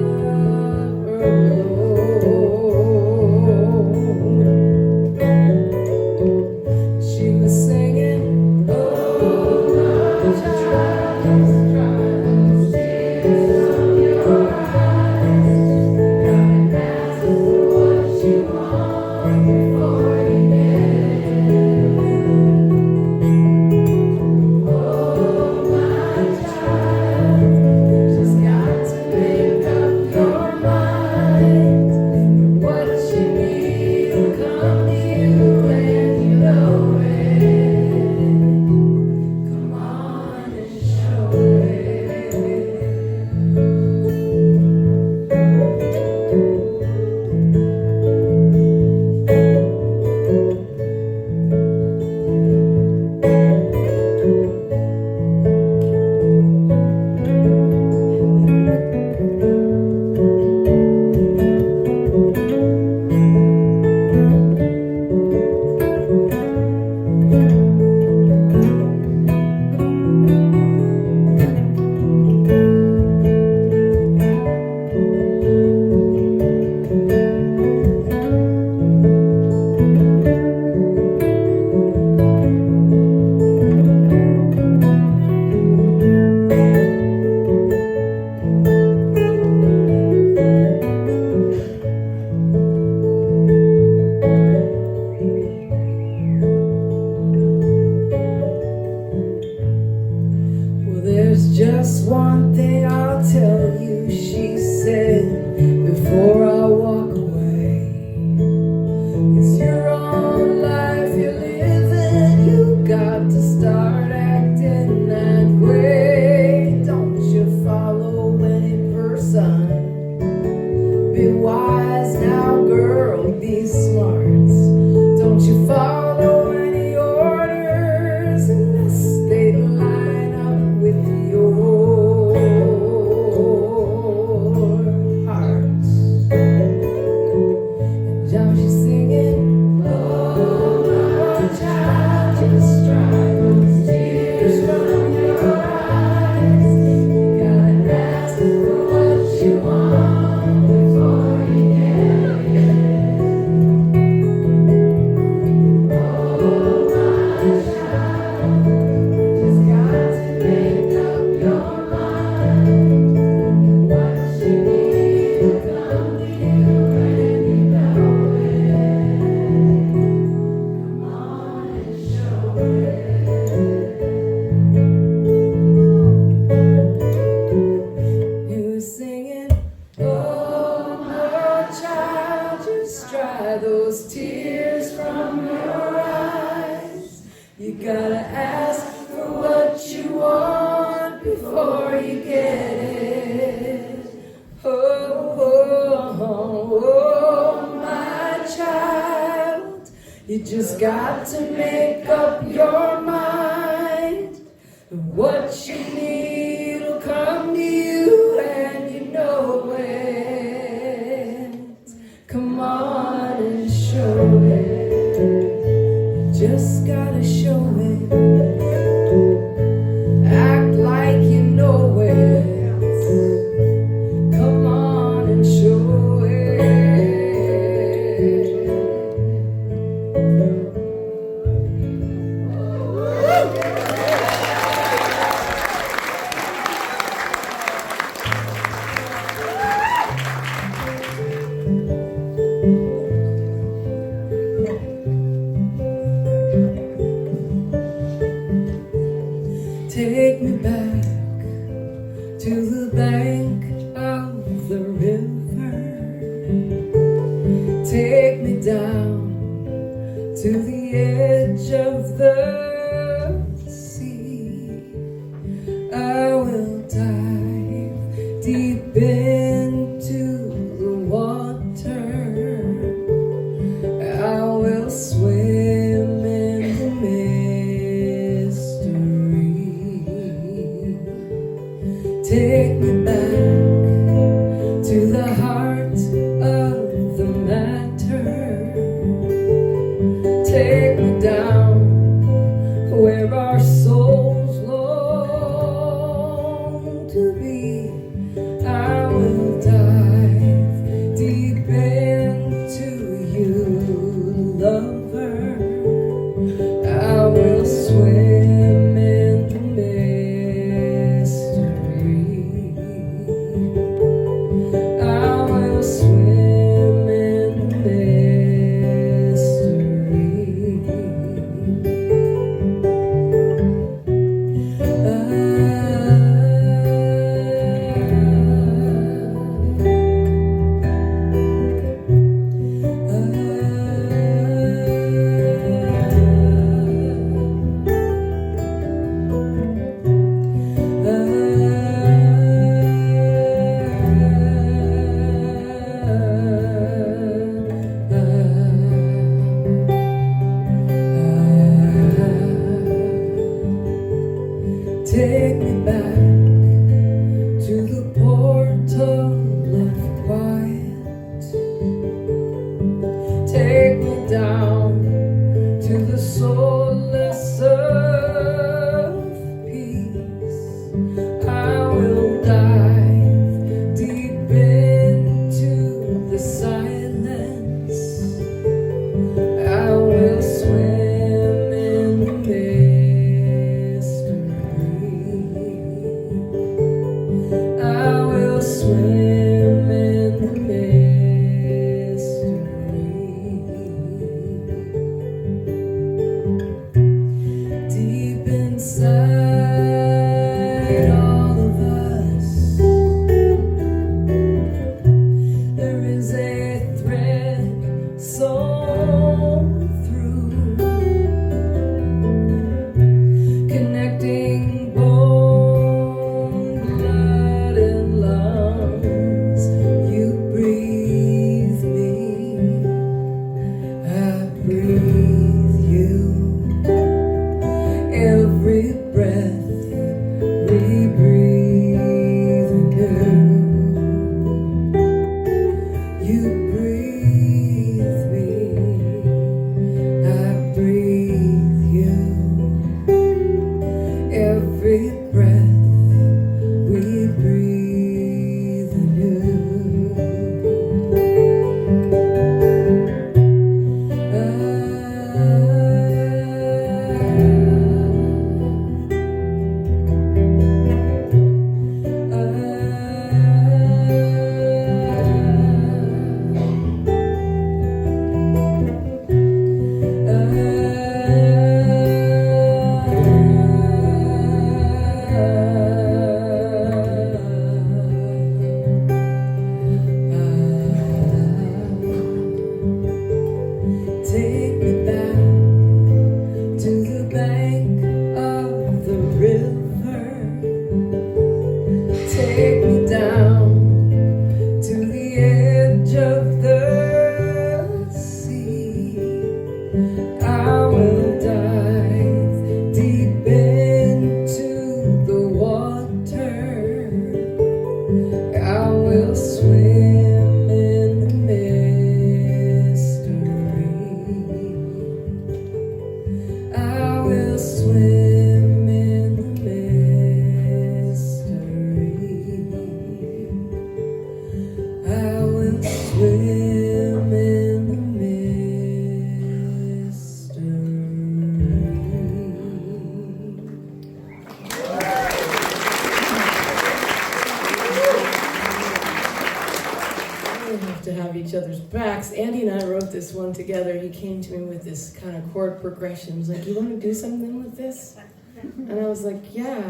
gotta ask for what you want before you get it. Oh, oh, oh, my child, you just got to make up your mind. What you need will come to you, and you know it. Come on and show it. You just gotta show it. Act like you know it. Come on and show it. Take me back to the bank of the river. Take me down to the edge of the sea. I will dive deep into the water. I will swim in the mystery. Take me back to the heart of the matter. Take me down where our souls long to be. I will to have each other's backs. Andy and I wrote this one together. He came to me with this kind of chord progression. He was like, you want to do something with this? And I was like, yeah,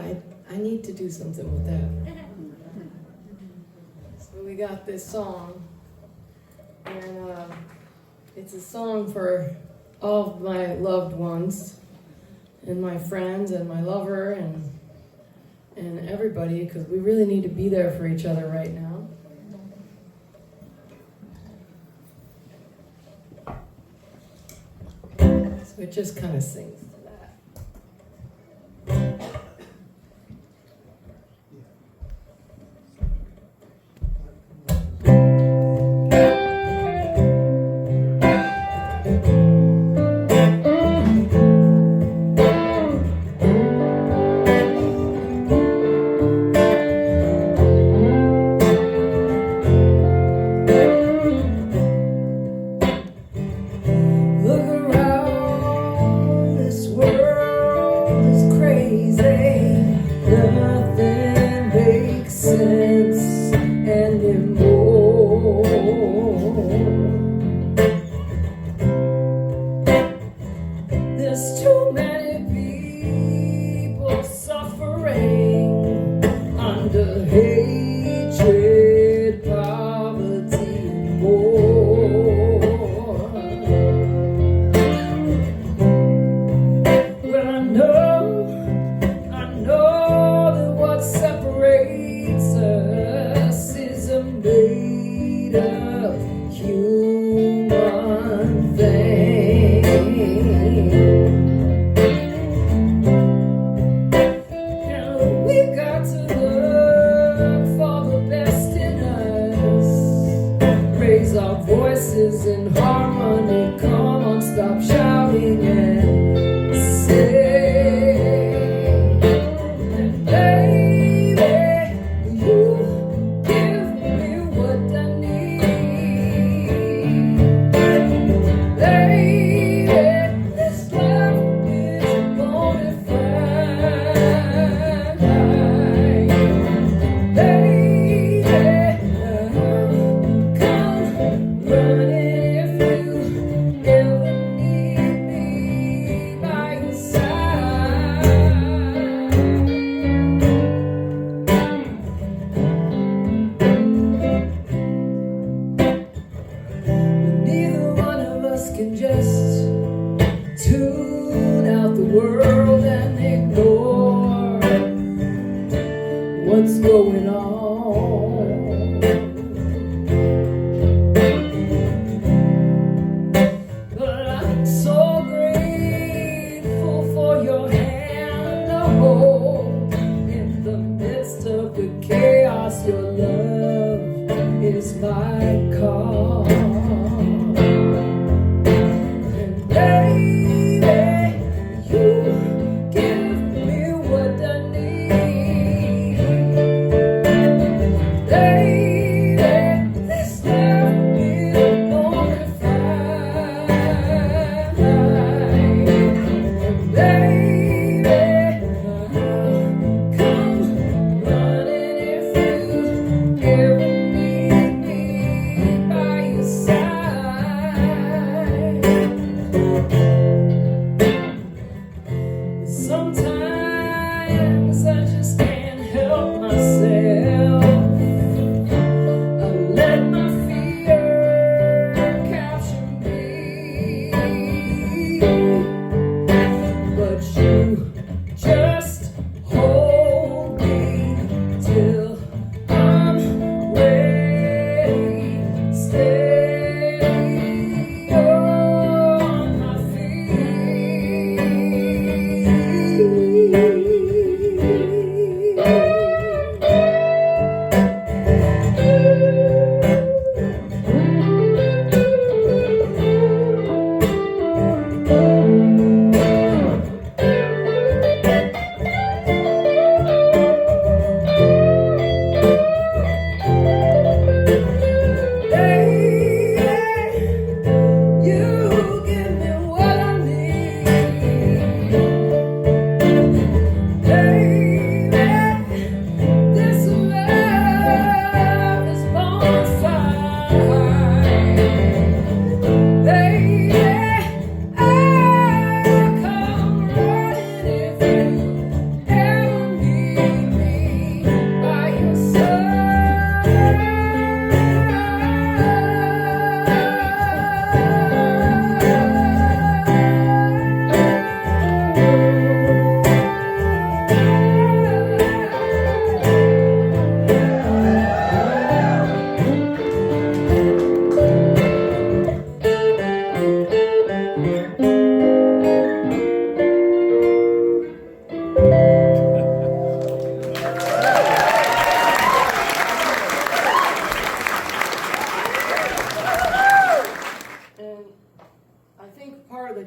I need to do something with that. So we got this song, and it's a song for all of my loved ones, and my friends, and my lover, and everybody, because we really need to be there for each other right now. So it just kind of sings to that.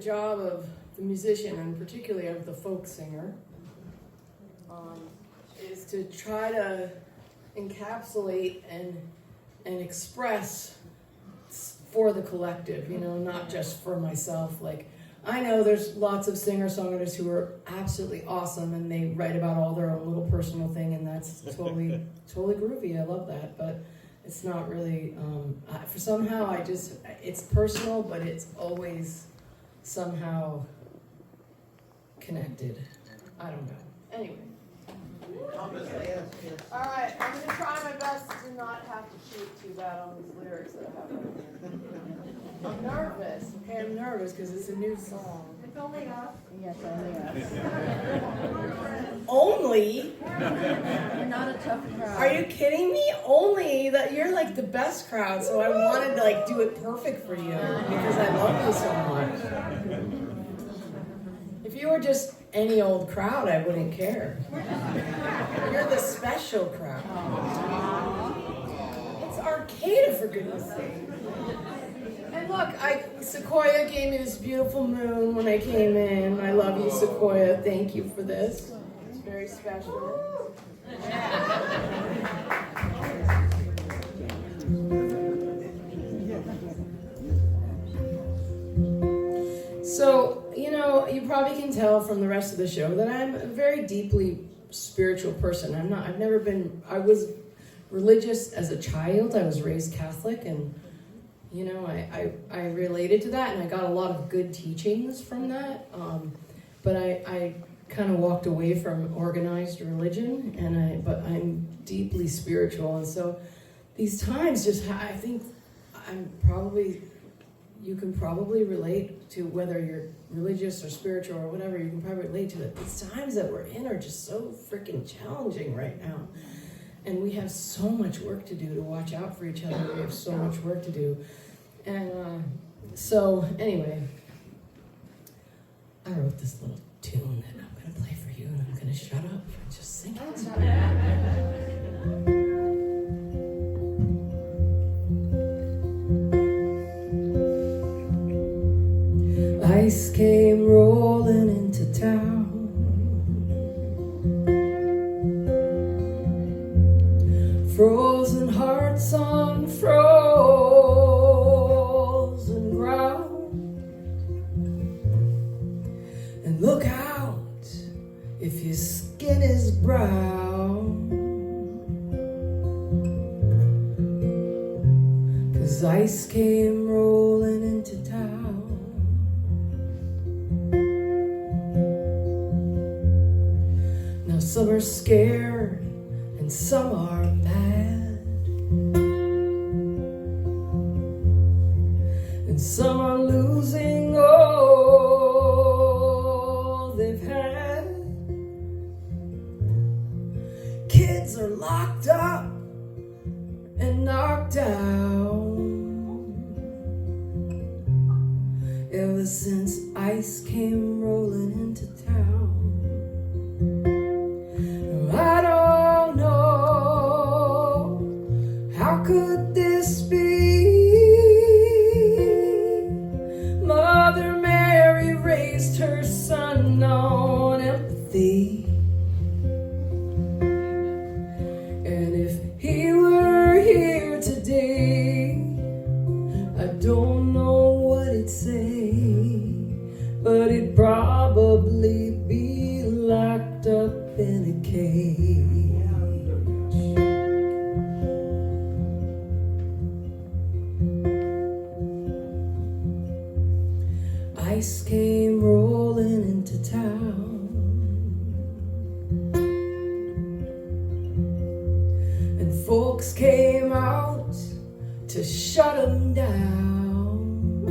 job of the musician, and particularly of the folk singer, is to try to encapsulate and express for the collective, you know, not just for myself. Like, I know there's lots of singer-songwriters who are absolutely awesome and they write about all their own little personal thing, and that's totally groovy. I love that, but it's not really, for somehow it's personal, but it's always somehow connected. I don't know. Anyway. All right, I'm gonna try my best to not have to shoot too bad on these lyrics that I have right here. I'm nervous. Okay, I'm nervous because it's a new song. It's only us. Yes, only us. Only? You're not a tough crowd. Are you kidding me? Only that you're like the best crowd, so I wanted to like do it perfect for you because I love you so much. If you were just any old crowd, I wouldn't care. You're the special crowd. It's Arcata, for goodness sake. And look, Sequoia gave me this beautiful moon when I came in. I love you, Sequoia. Thank you for this. It's very special. So, you know, you probably can tell from the rest of the show that I'm a very deeply spiritual person. I was religious as a child. I was raised Catholic, and, you know, I related to that, and I got a lot of good teachings from that. But I kind of walked away from organized religion, but I'm deeply spiritual. And so these times I think you can probably relate to, whether you're religious or spiritual or whatever, you can probably relate to it. These times that we're in are just so freaking challenging right now. And we have so much work to do to watch out for each other. We have so much work to do. And so anyway, I wrote this little tune that I'm going to play for you, and I'm going to shut up and just sing it. Ice came rolling into town. Frozen hearts on frozen ground. And look out if your skin is brown, 'cause ice came rolling into town. Now some are scared and some are mad, and some are losing all they've had. Kids are locked up and knocked down ever since ice came rolling into town. I don't know, how could this be? Mother Mary raised her son on empathy, and if he were here today, I don't know what he'd say, but he'd probably be locked up in a cage. Ice came rolling into town, and folks came out to shut 'em down,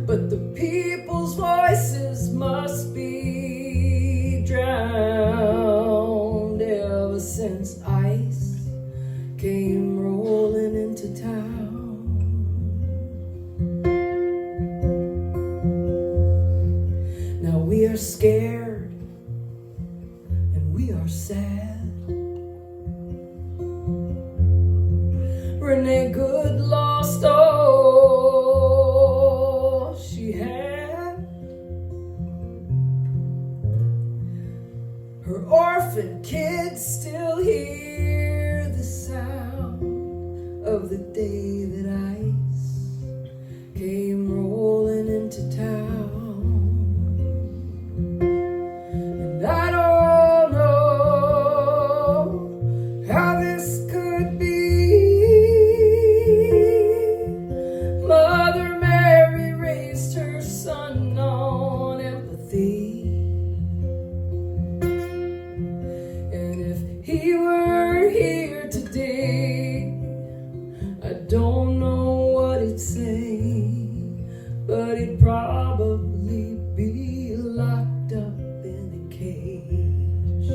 but the people's voices must be drowned ever since ice came rolling into town. Now we are scared and we are sad. Renee Good lost all of the day that ice came rolling into town. And I don't know how this could be. Mother Mary raised her son on empathy. And if he were here today, I don't know what he'd say, but he'd probably be locked up in a cage.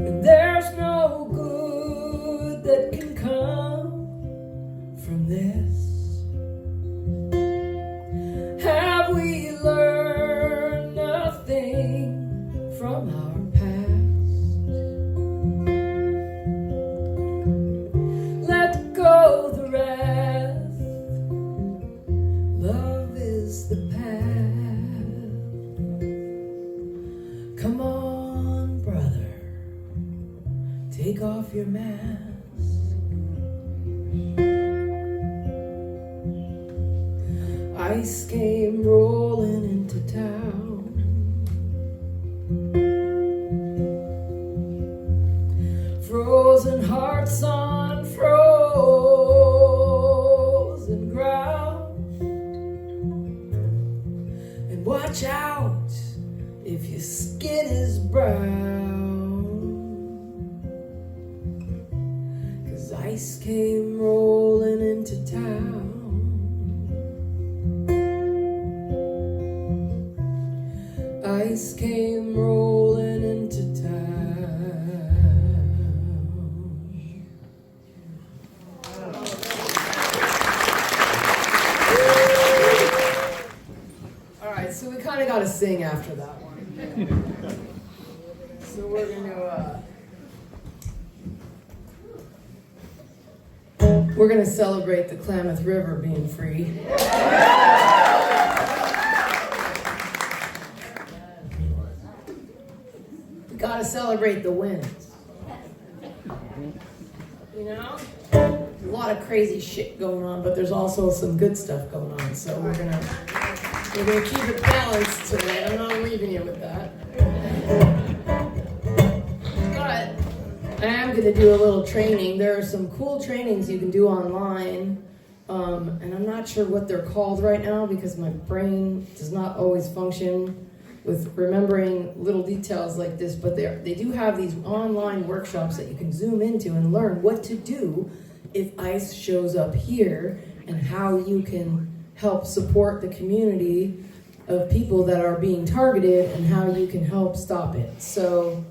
And there's no good that can come from this. Have we learned nothing from our past? Let go the wrath. Love is the path. Come on, brother, take off your mask. Ice came rolling into town. Frozen hearts on frozen ground. And watch out if your skin is brown, 'cause ice came rolling into town. Ice came rolling into town. All right, so we kind of got to sing after that one. So we're gonna celebrate the Klamath River being free. We gotta celebrate the wins. You know? A lot of crazy shit going on, but there's also some good stuff going on. So we're gonna keep it balanced today. I'm not leaving you with that. But I am gonna do a little training. There are some cool trainings you can do online. And I'm not sure what they're called right now because my brain does not always function with remembering little details like this, but they do have these online workshops that you can zoom into and learn what to do if ice shows up here and how you can help support the community of people that are being targeted and how you can help stop it. So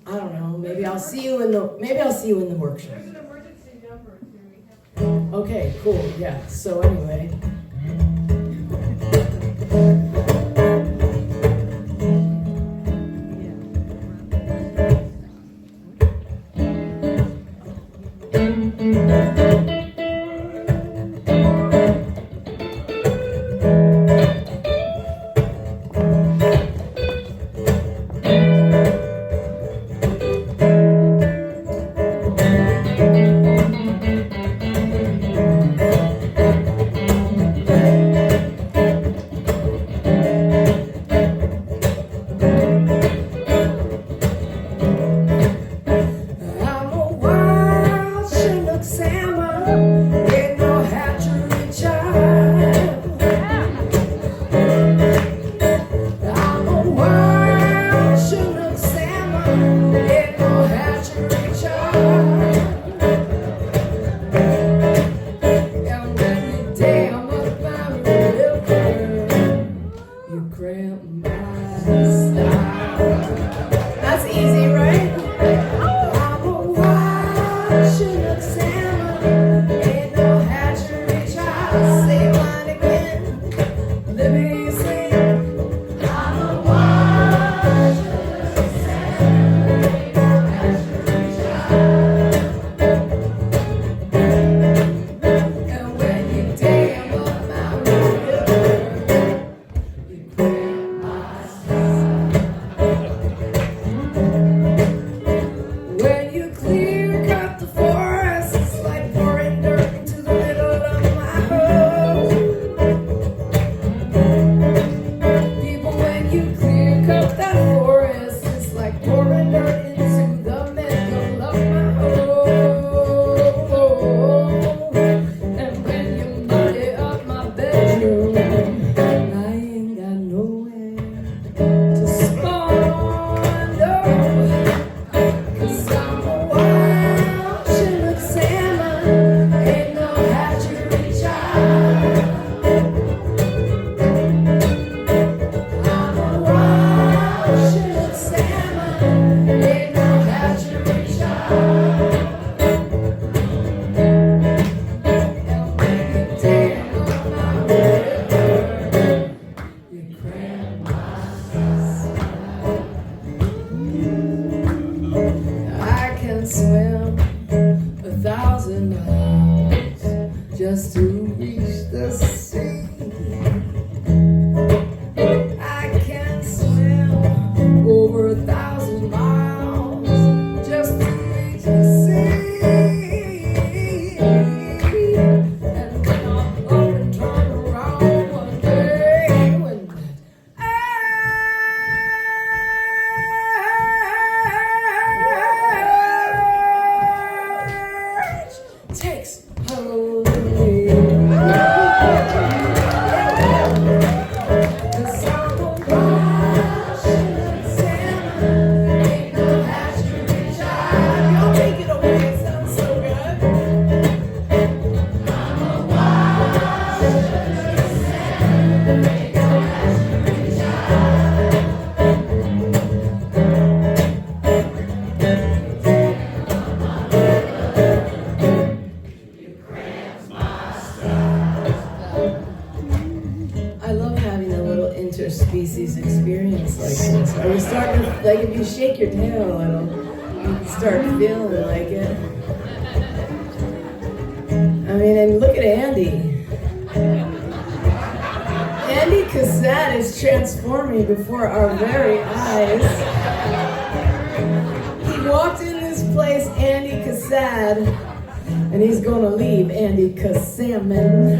I don't know, maybe I'll see you in the workshop. There's an emergency number too. Okay, cool, yeah. So anyway. I'm a wild Chinook salmon wild Chinook salmon, ain't no hatchery child. I'm a wild Chinook salmon, ain't no hatchery child. And when you dam on my river, you cram my I can swim 1,000 miles just to reach the sea. I can swim over 1,000 miles just to reach the sea. And when I'm up and turn around one day, when takes hold of me. 'Cause I'm a wild Chinook salmon, ain't no hatchery child. Y'all take it away, it sounds so good. I'm a wild Chinook salmon, ain't no hatchery child. I love having a little interspecies experience like this. Are you starting to, like, if you shake your tail a little, you can start feeling like it. I mean, and look at Andy. Andy Casad is transforming before our very eyes. He walked in this place, Andy Casad, and he's gonna leave Andy Casalmon.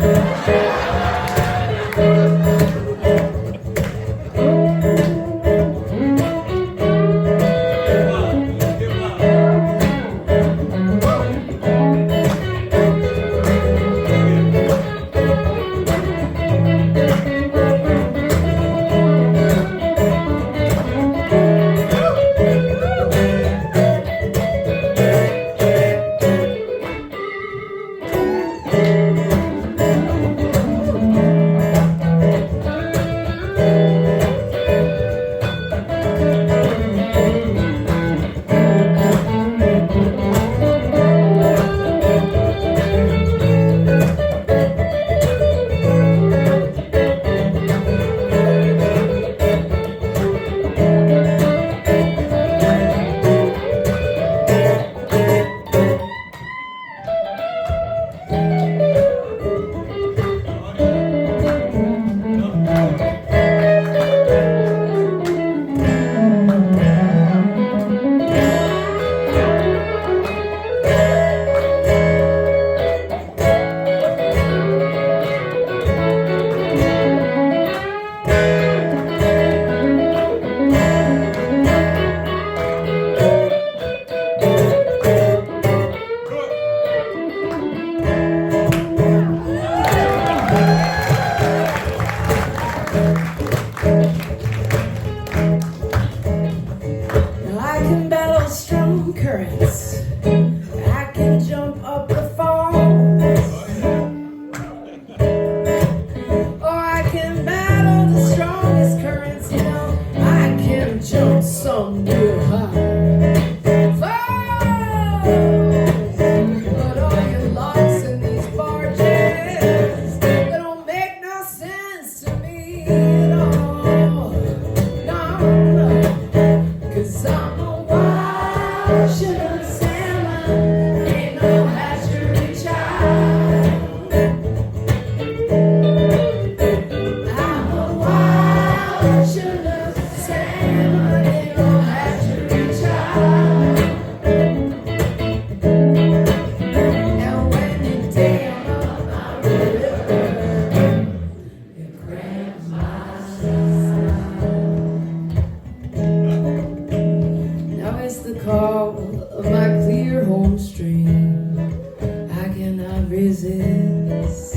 resist.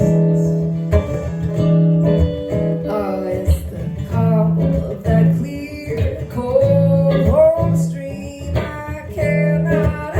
Oh, it's the call of that clear, cold, home stream. I cannot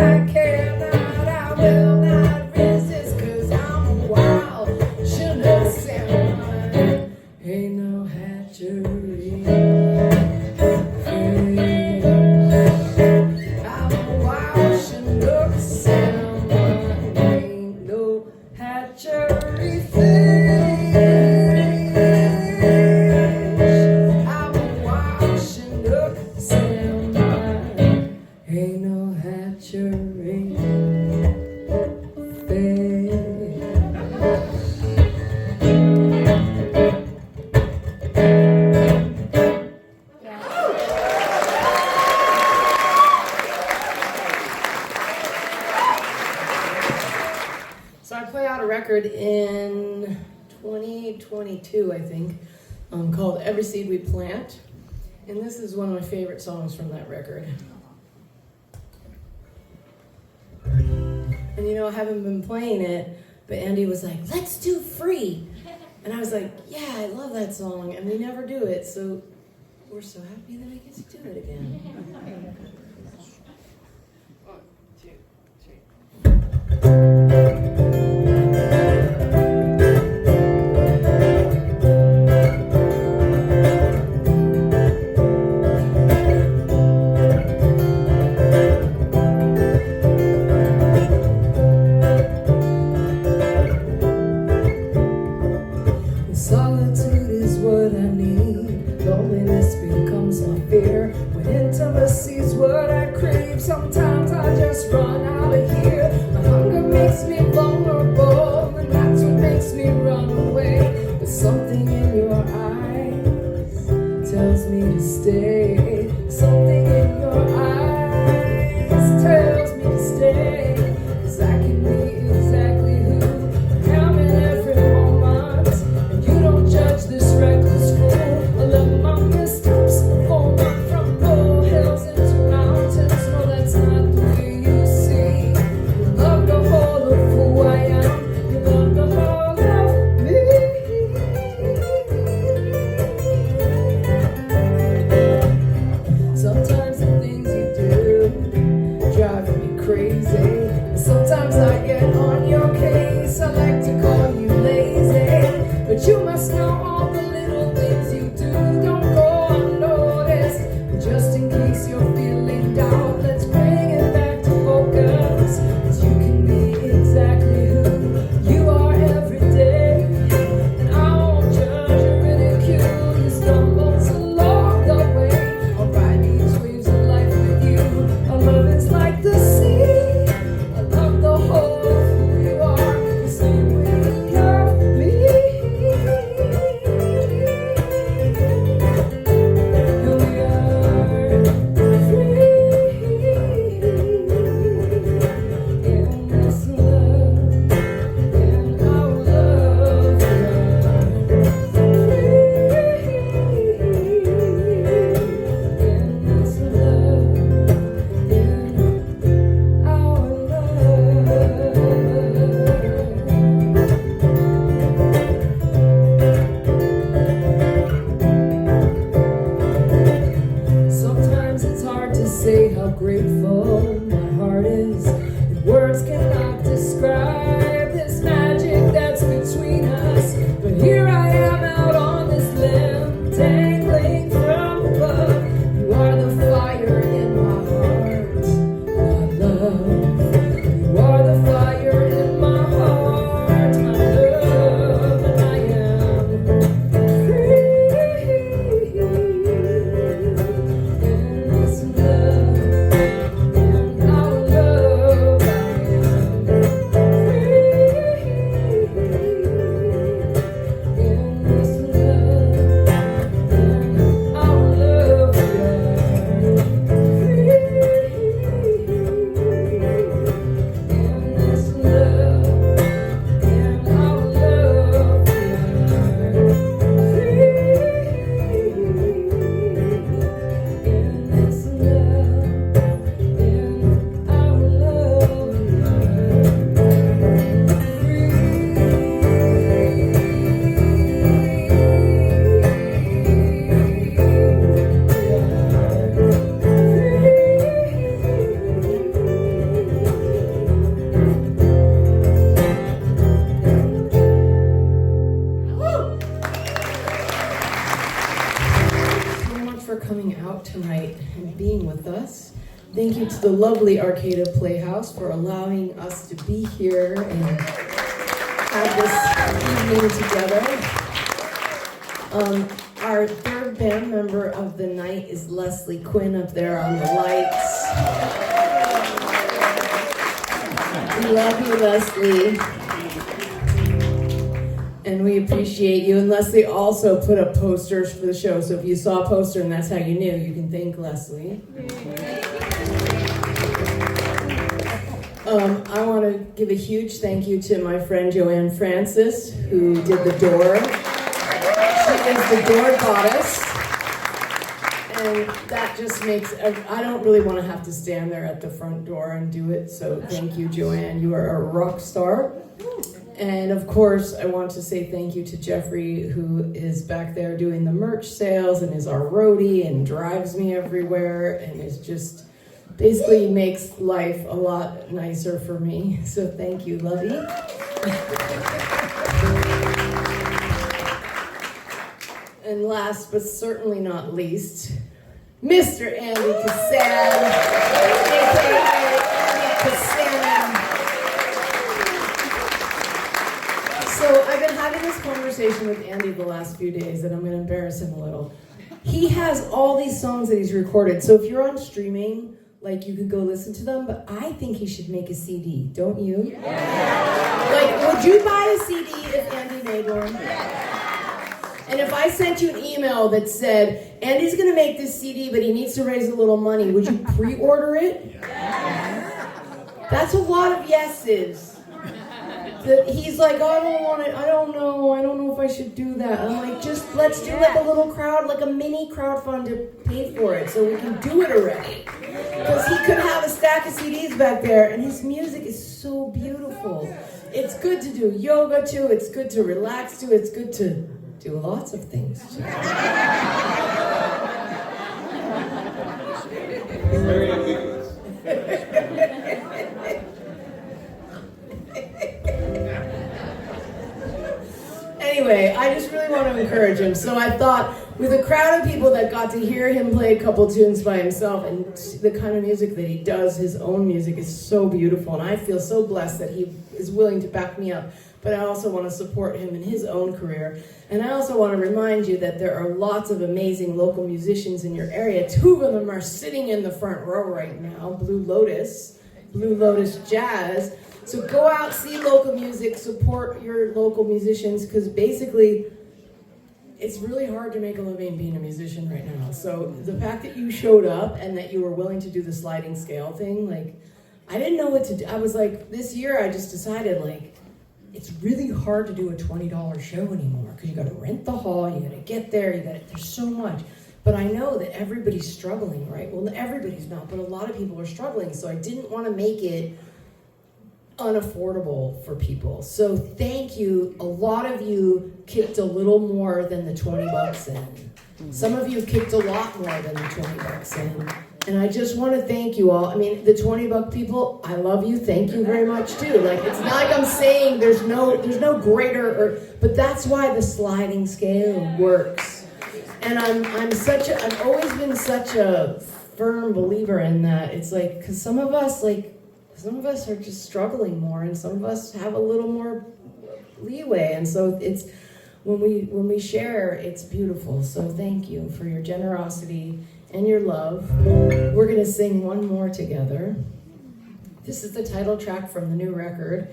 out a record in 2022, I think, called Every Seed We Plant. And this is one of my favorite songs from that record. And I haven't been playing it, but Andy was like, let's do Free. And I was like, yeah, I love that song. And we never do it, so we're so happy that I get to do it again. 1, 2, 3. Solitude is what I need. Loneliness becomes my fear. When intimacy is what I crave, sometimes I just run out of here. My hunger makes me vulnerable, and that's what makes me run away. But something in your eyes tells me to stay. Something in your eyes tells me to stay. 'Cause I can be exactly who I am in every moment. And you don't judge this reckless fool. I love my missteps, form up from molehills into mountains. No, that's not the way you see. You love the whole of who I am. You love the whole of me. Sometimes the things you do drive me crazy. Sometimes I get on your case. I like to call you lazy, but you must know all the little things you do don't go unnoticed. And just in case you're feeling down, let's bring it back to focus. 'Cause you can be exactly who you are every day. And I won't judge or ridicule your stumbles along the way. I'll ride these waves of life with you. Our love is like the sea. I love the whole of who you are, the same way you love me. And we are free in this love, in our love. We are free in this love, in our love. Sometimes it's hard to say how grateful my heart is. And words cannot describe this magic that's between us. But here I am out on this limb, dangling from above. You are the fire in my heart, my love. You are the fire in my heart, my love. And I am free in this love, in our love. I am free in this love, in our love. We are free in this love, in our love. We are free in this love, in our love. So much for coming out tonight and being with us. Thank you to the lovely Arcata Playhouse for allowing us to be here and have this evening together. Our third band member of the night is Leslie Quinn up there on the lights. We love you, Leslie. And we appreciate you. And Leslie also put up posters for the show. So if you saw a poster and that's how you knew, you can thank Leslie. I want to give a huge thank you to my friend Joanne Francis, who did the door. She is the door goddess. And that just makes, I don't really want to have to stand there at the front door and do it. So thank you, Joanne. You are a rock star. And of course, I want to say thank you to Jeffrey, who is back there doing the merch sales and is our roadie and drives me everywhere and is just basically makes life a lot nicer for me. So thank you, Lovey. And last but certainly not least, Mr. Andy Casad, aka Andy Casad. So I've been having this conversation with Andy the last few days, and I'm going to embarrass him a little. He has all these songs that he's recorded, so if you're on streaming, like, you could go listen to them, but I think he should make a CD, don't you? Yeah. Like, would you buy a CD if Andy made one? Yeah. And if I sent you an email that said, Andy's going to make this CD, but he needs to raise a little money, would you pre-order it? Yeah. That's a lot of yeses. That he's like, I don't want it, I don't know if I should do that. I'm like, just let's do like a little crowd, like a mini crowdfund to pay for it so we can do it already. Because he could have a stack of CDs back there, and his music is so beautiful. It's good to do yoga to, it's good to relax to, it's good to do lots of things to. Very ambiguous. Anyway, I just really want to encourage him. So I thought, with a crowd of people that got to hear him play a couple tunes by himself, and the kind of music that he does, his own music is so beautiful, and I feel so blessed that he is willing to back me up. But I also want to support him in his own career. And I also want to remind you that there are lots of amazing local musicians in your area. 2 of them are sitting in the front row right now, Blue Lotus Jazz. So go out, see local music, support your local musicians, because basically it's really hard to make a living being a musician right now. So the fact that you showed up and that you were willing to do the sliding scale thing, like, I didn't know what to do. I was like, this year I just decided, like, it's really hard to do a $20 show anymore, because you got to rent the hall, you got to get there, there's so much. But I know that everybody's struggling, right? Well, everybody's not, but a lot of people are struggling. So I didn't want to make it unaffordable for people. So thank you. A lot of you kicked a little more than the $20 in. Some of you kicked a lot more than the $20 in. And I just want to thank you all. I mean, the $20 people, I love you. Thank you very much too. Like, it's not like I'm saying there's no greater, but that's why the sliding scale works. And I've always been such a firm believer in that. It's like, because some of us are just struggling more, and some of us have a little more leeway. And so it's, when we share, it's beautiful. So thank you for your generosity and your love. We're going to sing one more together. This is the title track from the new record,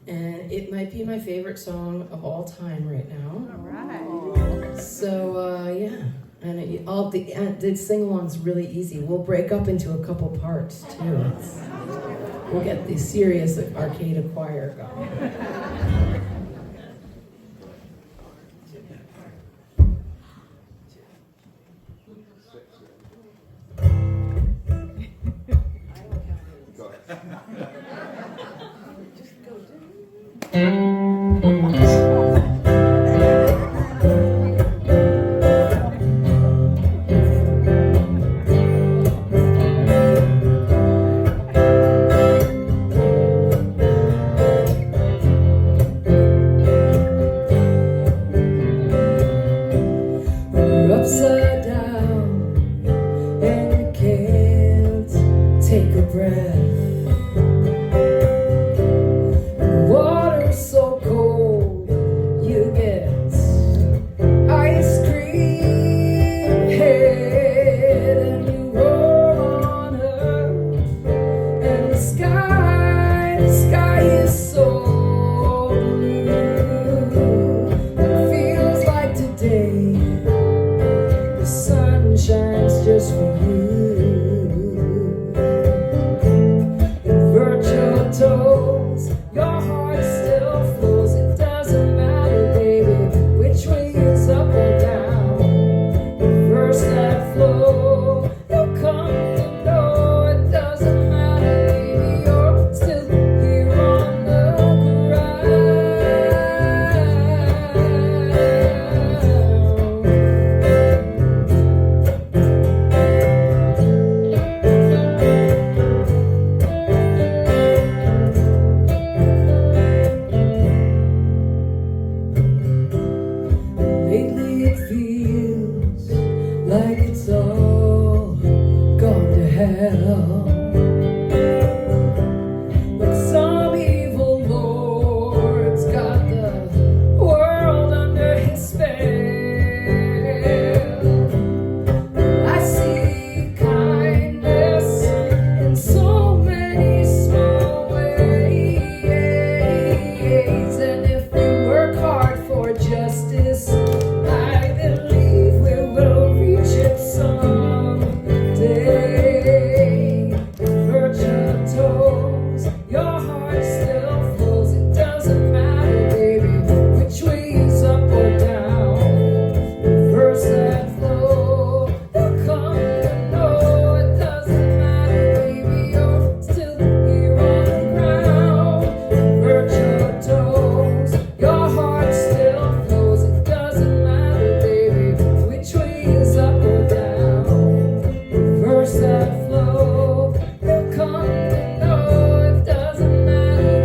and it might be my favorite song of all time right now. All right. So, yeah. And the sing-along's really easy. We'll break up into a couple parts, too. We'll get the serious Arcata choir going. Upside down, and you can't take a breath. The water's so cold, you get ice cream head, and you roll on earth, and the sky is so blue. It feels like today the sun shines just for you. Invert your toes, Your heart still flows. It doesn't matter, baby, which way is up or down. Reverse that flow. You'll come to know it doesn't matter, baby. You're still here on the ground. Invert your toes. Your heart still flows. It doesn't matter, baby, which way is up or down. Reverse that flow. You'll come to know it doesn't matter,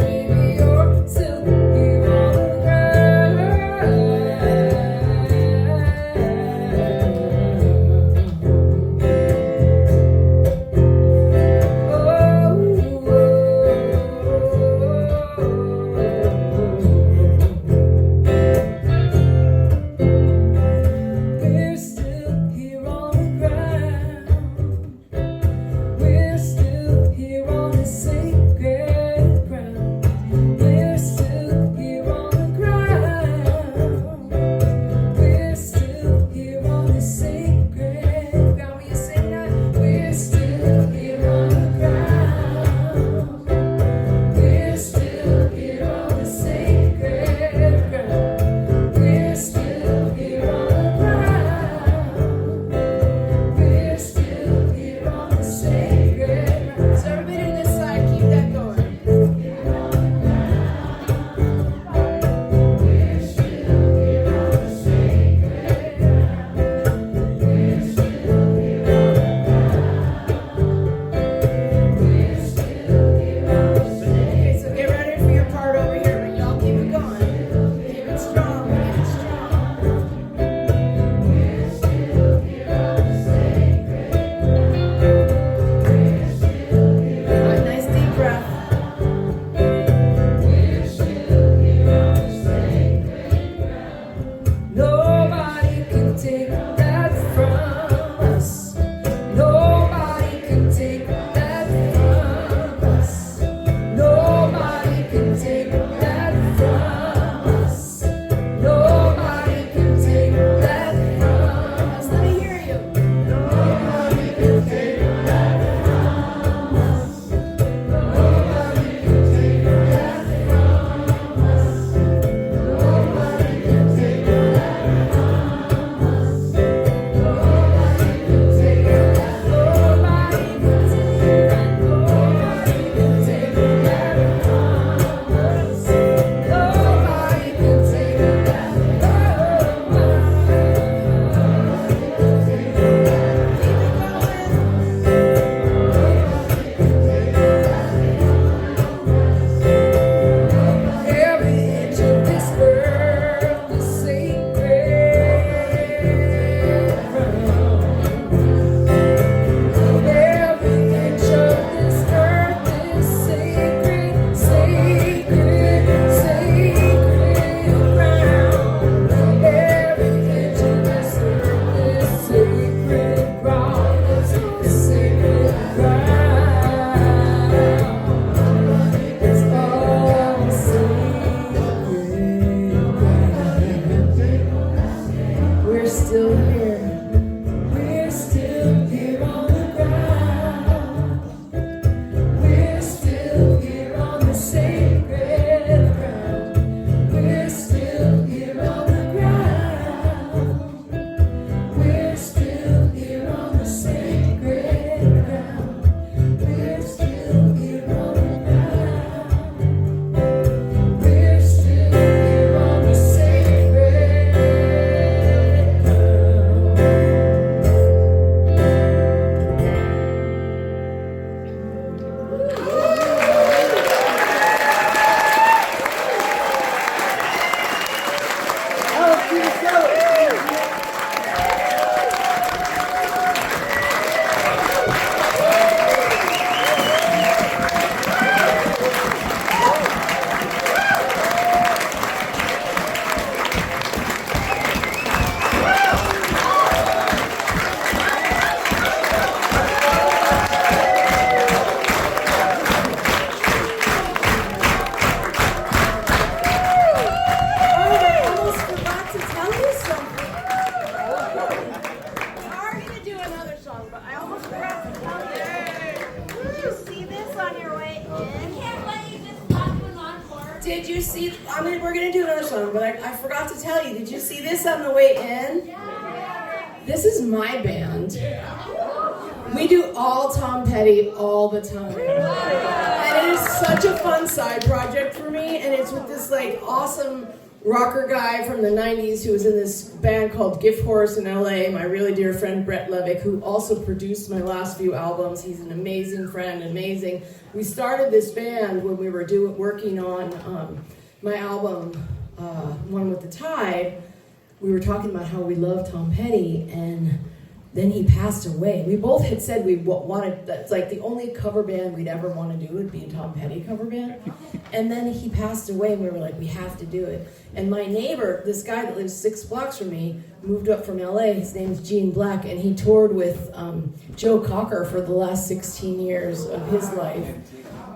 Did you see, I mean, we're going to do another song, but I forgot to tell you, did you see this on the way in? This is my band. We do all Tom Petty all the time. And it is such a fun side project for me, and it's with this like awesome rocker guy from the 90s who was in this band called Gift Horse in LA, my really dear friend Brett Levick, who also produced my last few albums. He's an amazing friend, amazing. We started this band when we were working on my album, One with the Tide. We were talking about how we love Tom Petty, and then he passed away. We both had said we wanted, that's like the only cover band we'd ever want to do would be a Tom Petty cover band. And then he passed away, and we were like, we have to do it. And my neighbor, this guy that lives 6 blocks from me, moved up from LA. His name's Gene Black, and he toured with Joe Cocker for the last 16 years of his life.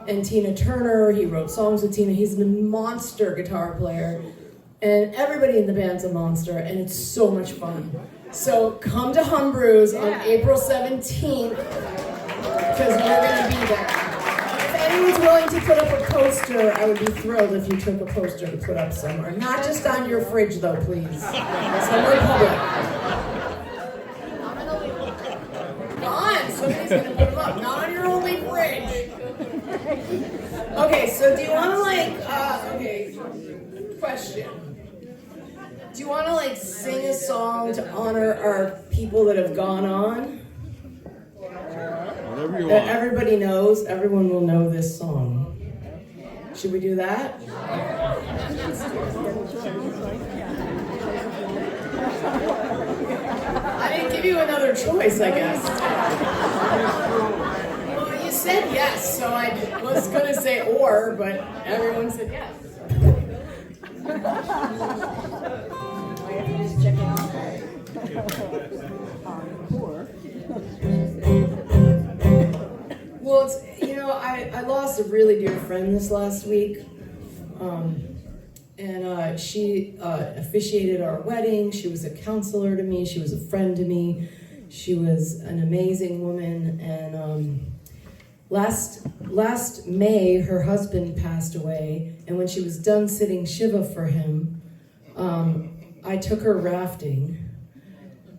And Tina Turner, he wrote songs with Tina. He's a monster guitar player. And everybody in the band's a monster, and it's so much fun. So come to Humbrew's on April 17th, because we're going to be there. If anyone's willing to put up a poster, I would be thrilled if you took a poster to put up somewhere. Not just on your fridge, though, please. Somewhere public. Gone. Somebody's going to put them up. Not on your only fridge. Okay, so do you want to okay, question. Do you want to sing a song to honor our people that have gone on? Whatever you That want. everybody knows, everyone will know this song. Should we do that? I didn't give you another choice, I guess. Well, you said yes, so I was going to say or, but everyone said yes. Well, it's, I lost a really dear friend this last week, and she officiated our wedding. She was a counselor to me. She was a friend to me. She was an amazing woman, and last May, her husband passed away, and when she was done sitting Shiva for him, I took her rafting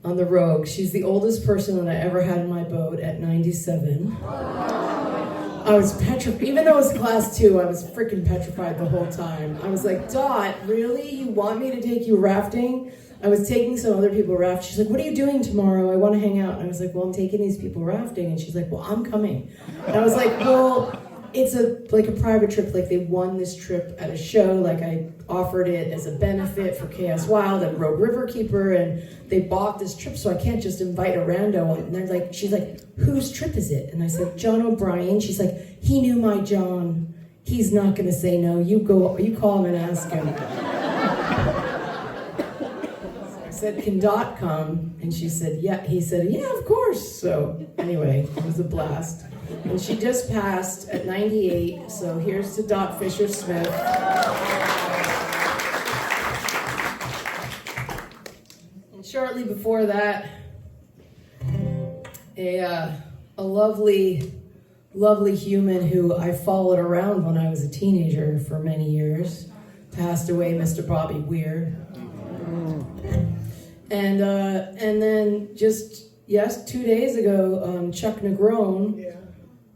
on the Rogue. She's the oldest person that I ever had in my boat at 97. I was petrified. Even though it was class 2, I was freaking petrified the whole time. I was like, Dot, really? You want me to take you rafting? I was taking some other people rafting. She's like, what are you doing tomorrow? I want to hang out. And I was like, well, I'm taking these people rafting. And she's like, well, I'm coming. And I was like, well, it's a private trip. Like, they won this trip at a show. Like, I offered it as a benefit for Chaos Wild and Rogue Riverkeeper, and they bought this trip, so I can't just invite a rando. And they're like, she's like, whose trip is it? And I said, John O'Brien. She's like, he knew my John. He's not going to say no. You call him and ask him. I said, can Dot come? And she said, yeah. He said, yeah, of course. So anyway, it was a blast. And she just passed at 98, so here's to Dot Fisher-Smith. And shortly before that, a lovely, lovely human who I followed around when I was a teenager for many years passed away, Mr. Bobby Weir. And then just 2 days ago, Chuck Negrone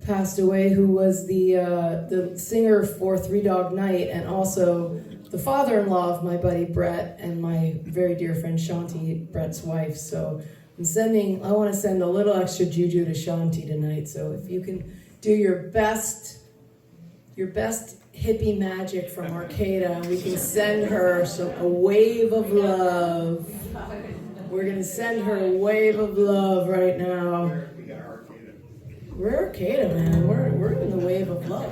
passed away, who was the singer for Three Dog Night and also the father-in-law of my buddy Brett and my very dear friend Shanti, Brett's wife. So I want to send a little extra juju to Shanti tonight. So if you can do your best hippie magic from Arcata, we can send her a wave of love. We're going to send her a wave of love right now. We're Arcata, man. We're in the wave of love.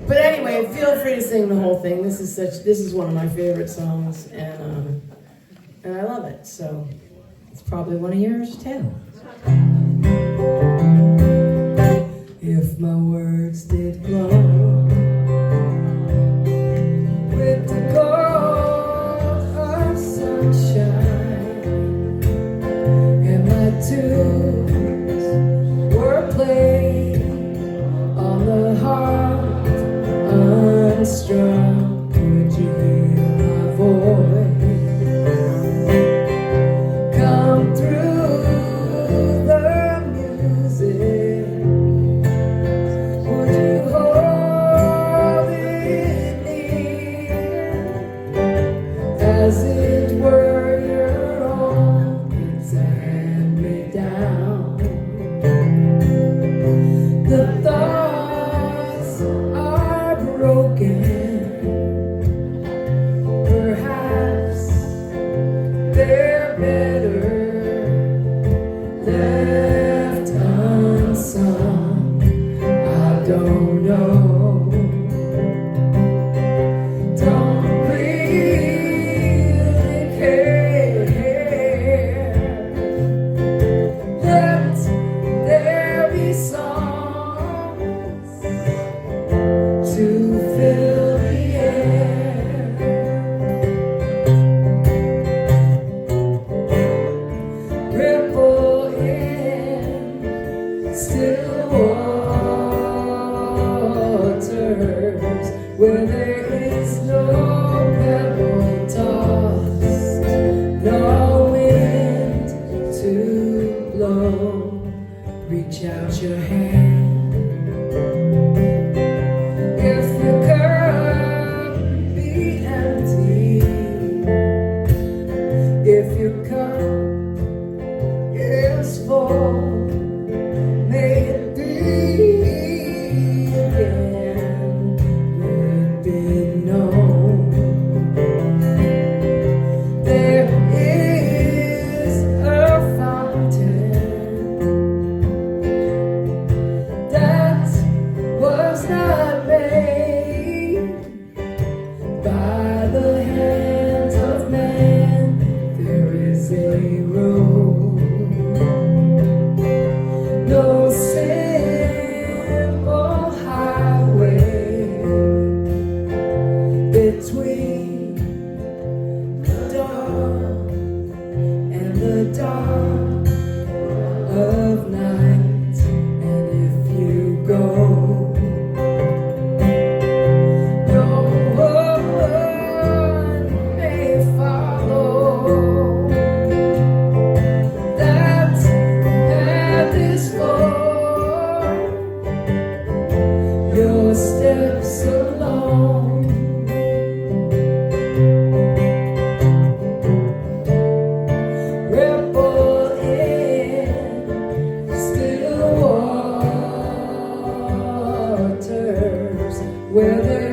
But anyway, feel free to sing the whole thing. This is one of my favorite songs, and I love it. So it's probably one of yours too. If my words did glow with the gold of sunshine, and my tunes were played on the harp unstrung, again. Perhaps they're better left unsung. I don't know. Don't really care. Let there be songs to fill the air. Ripple in still waters where there is no pebble tossed, no wind to blow. Reach out your hand. If your cup be empty, if your cup is full, may it be again. Let it be known there is a fountain that was not made by the hands of man. There is a road, no simple highway between the dawn and the dark of night. And if you go, no one may follow. That path is for your steps alone. Ripple in still waters where there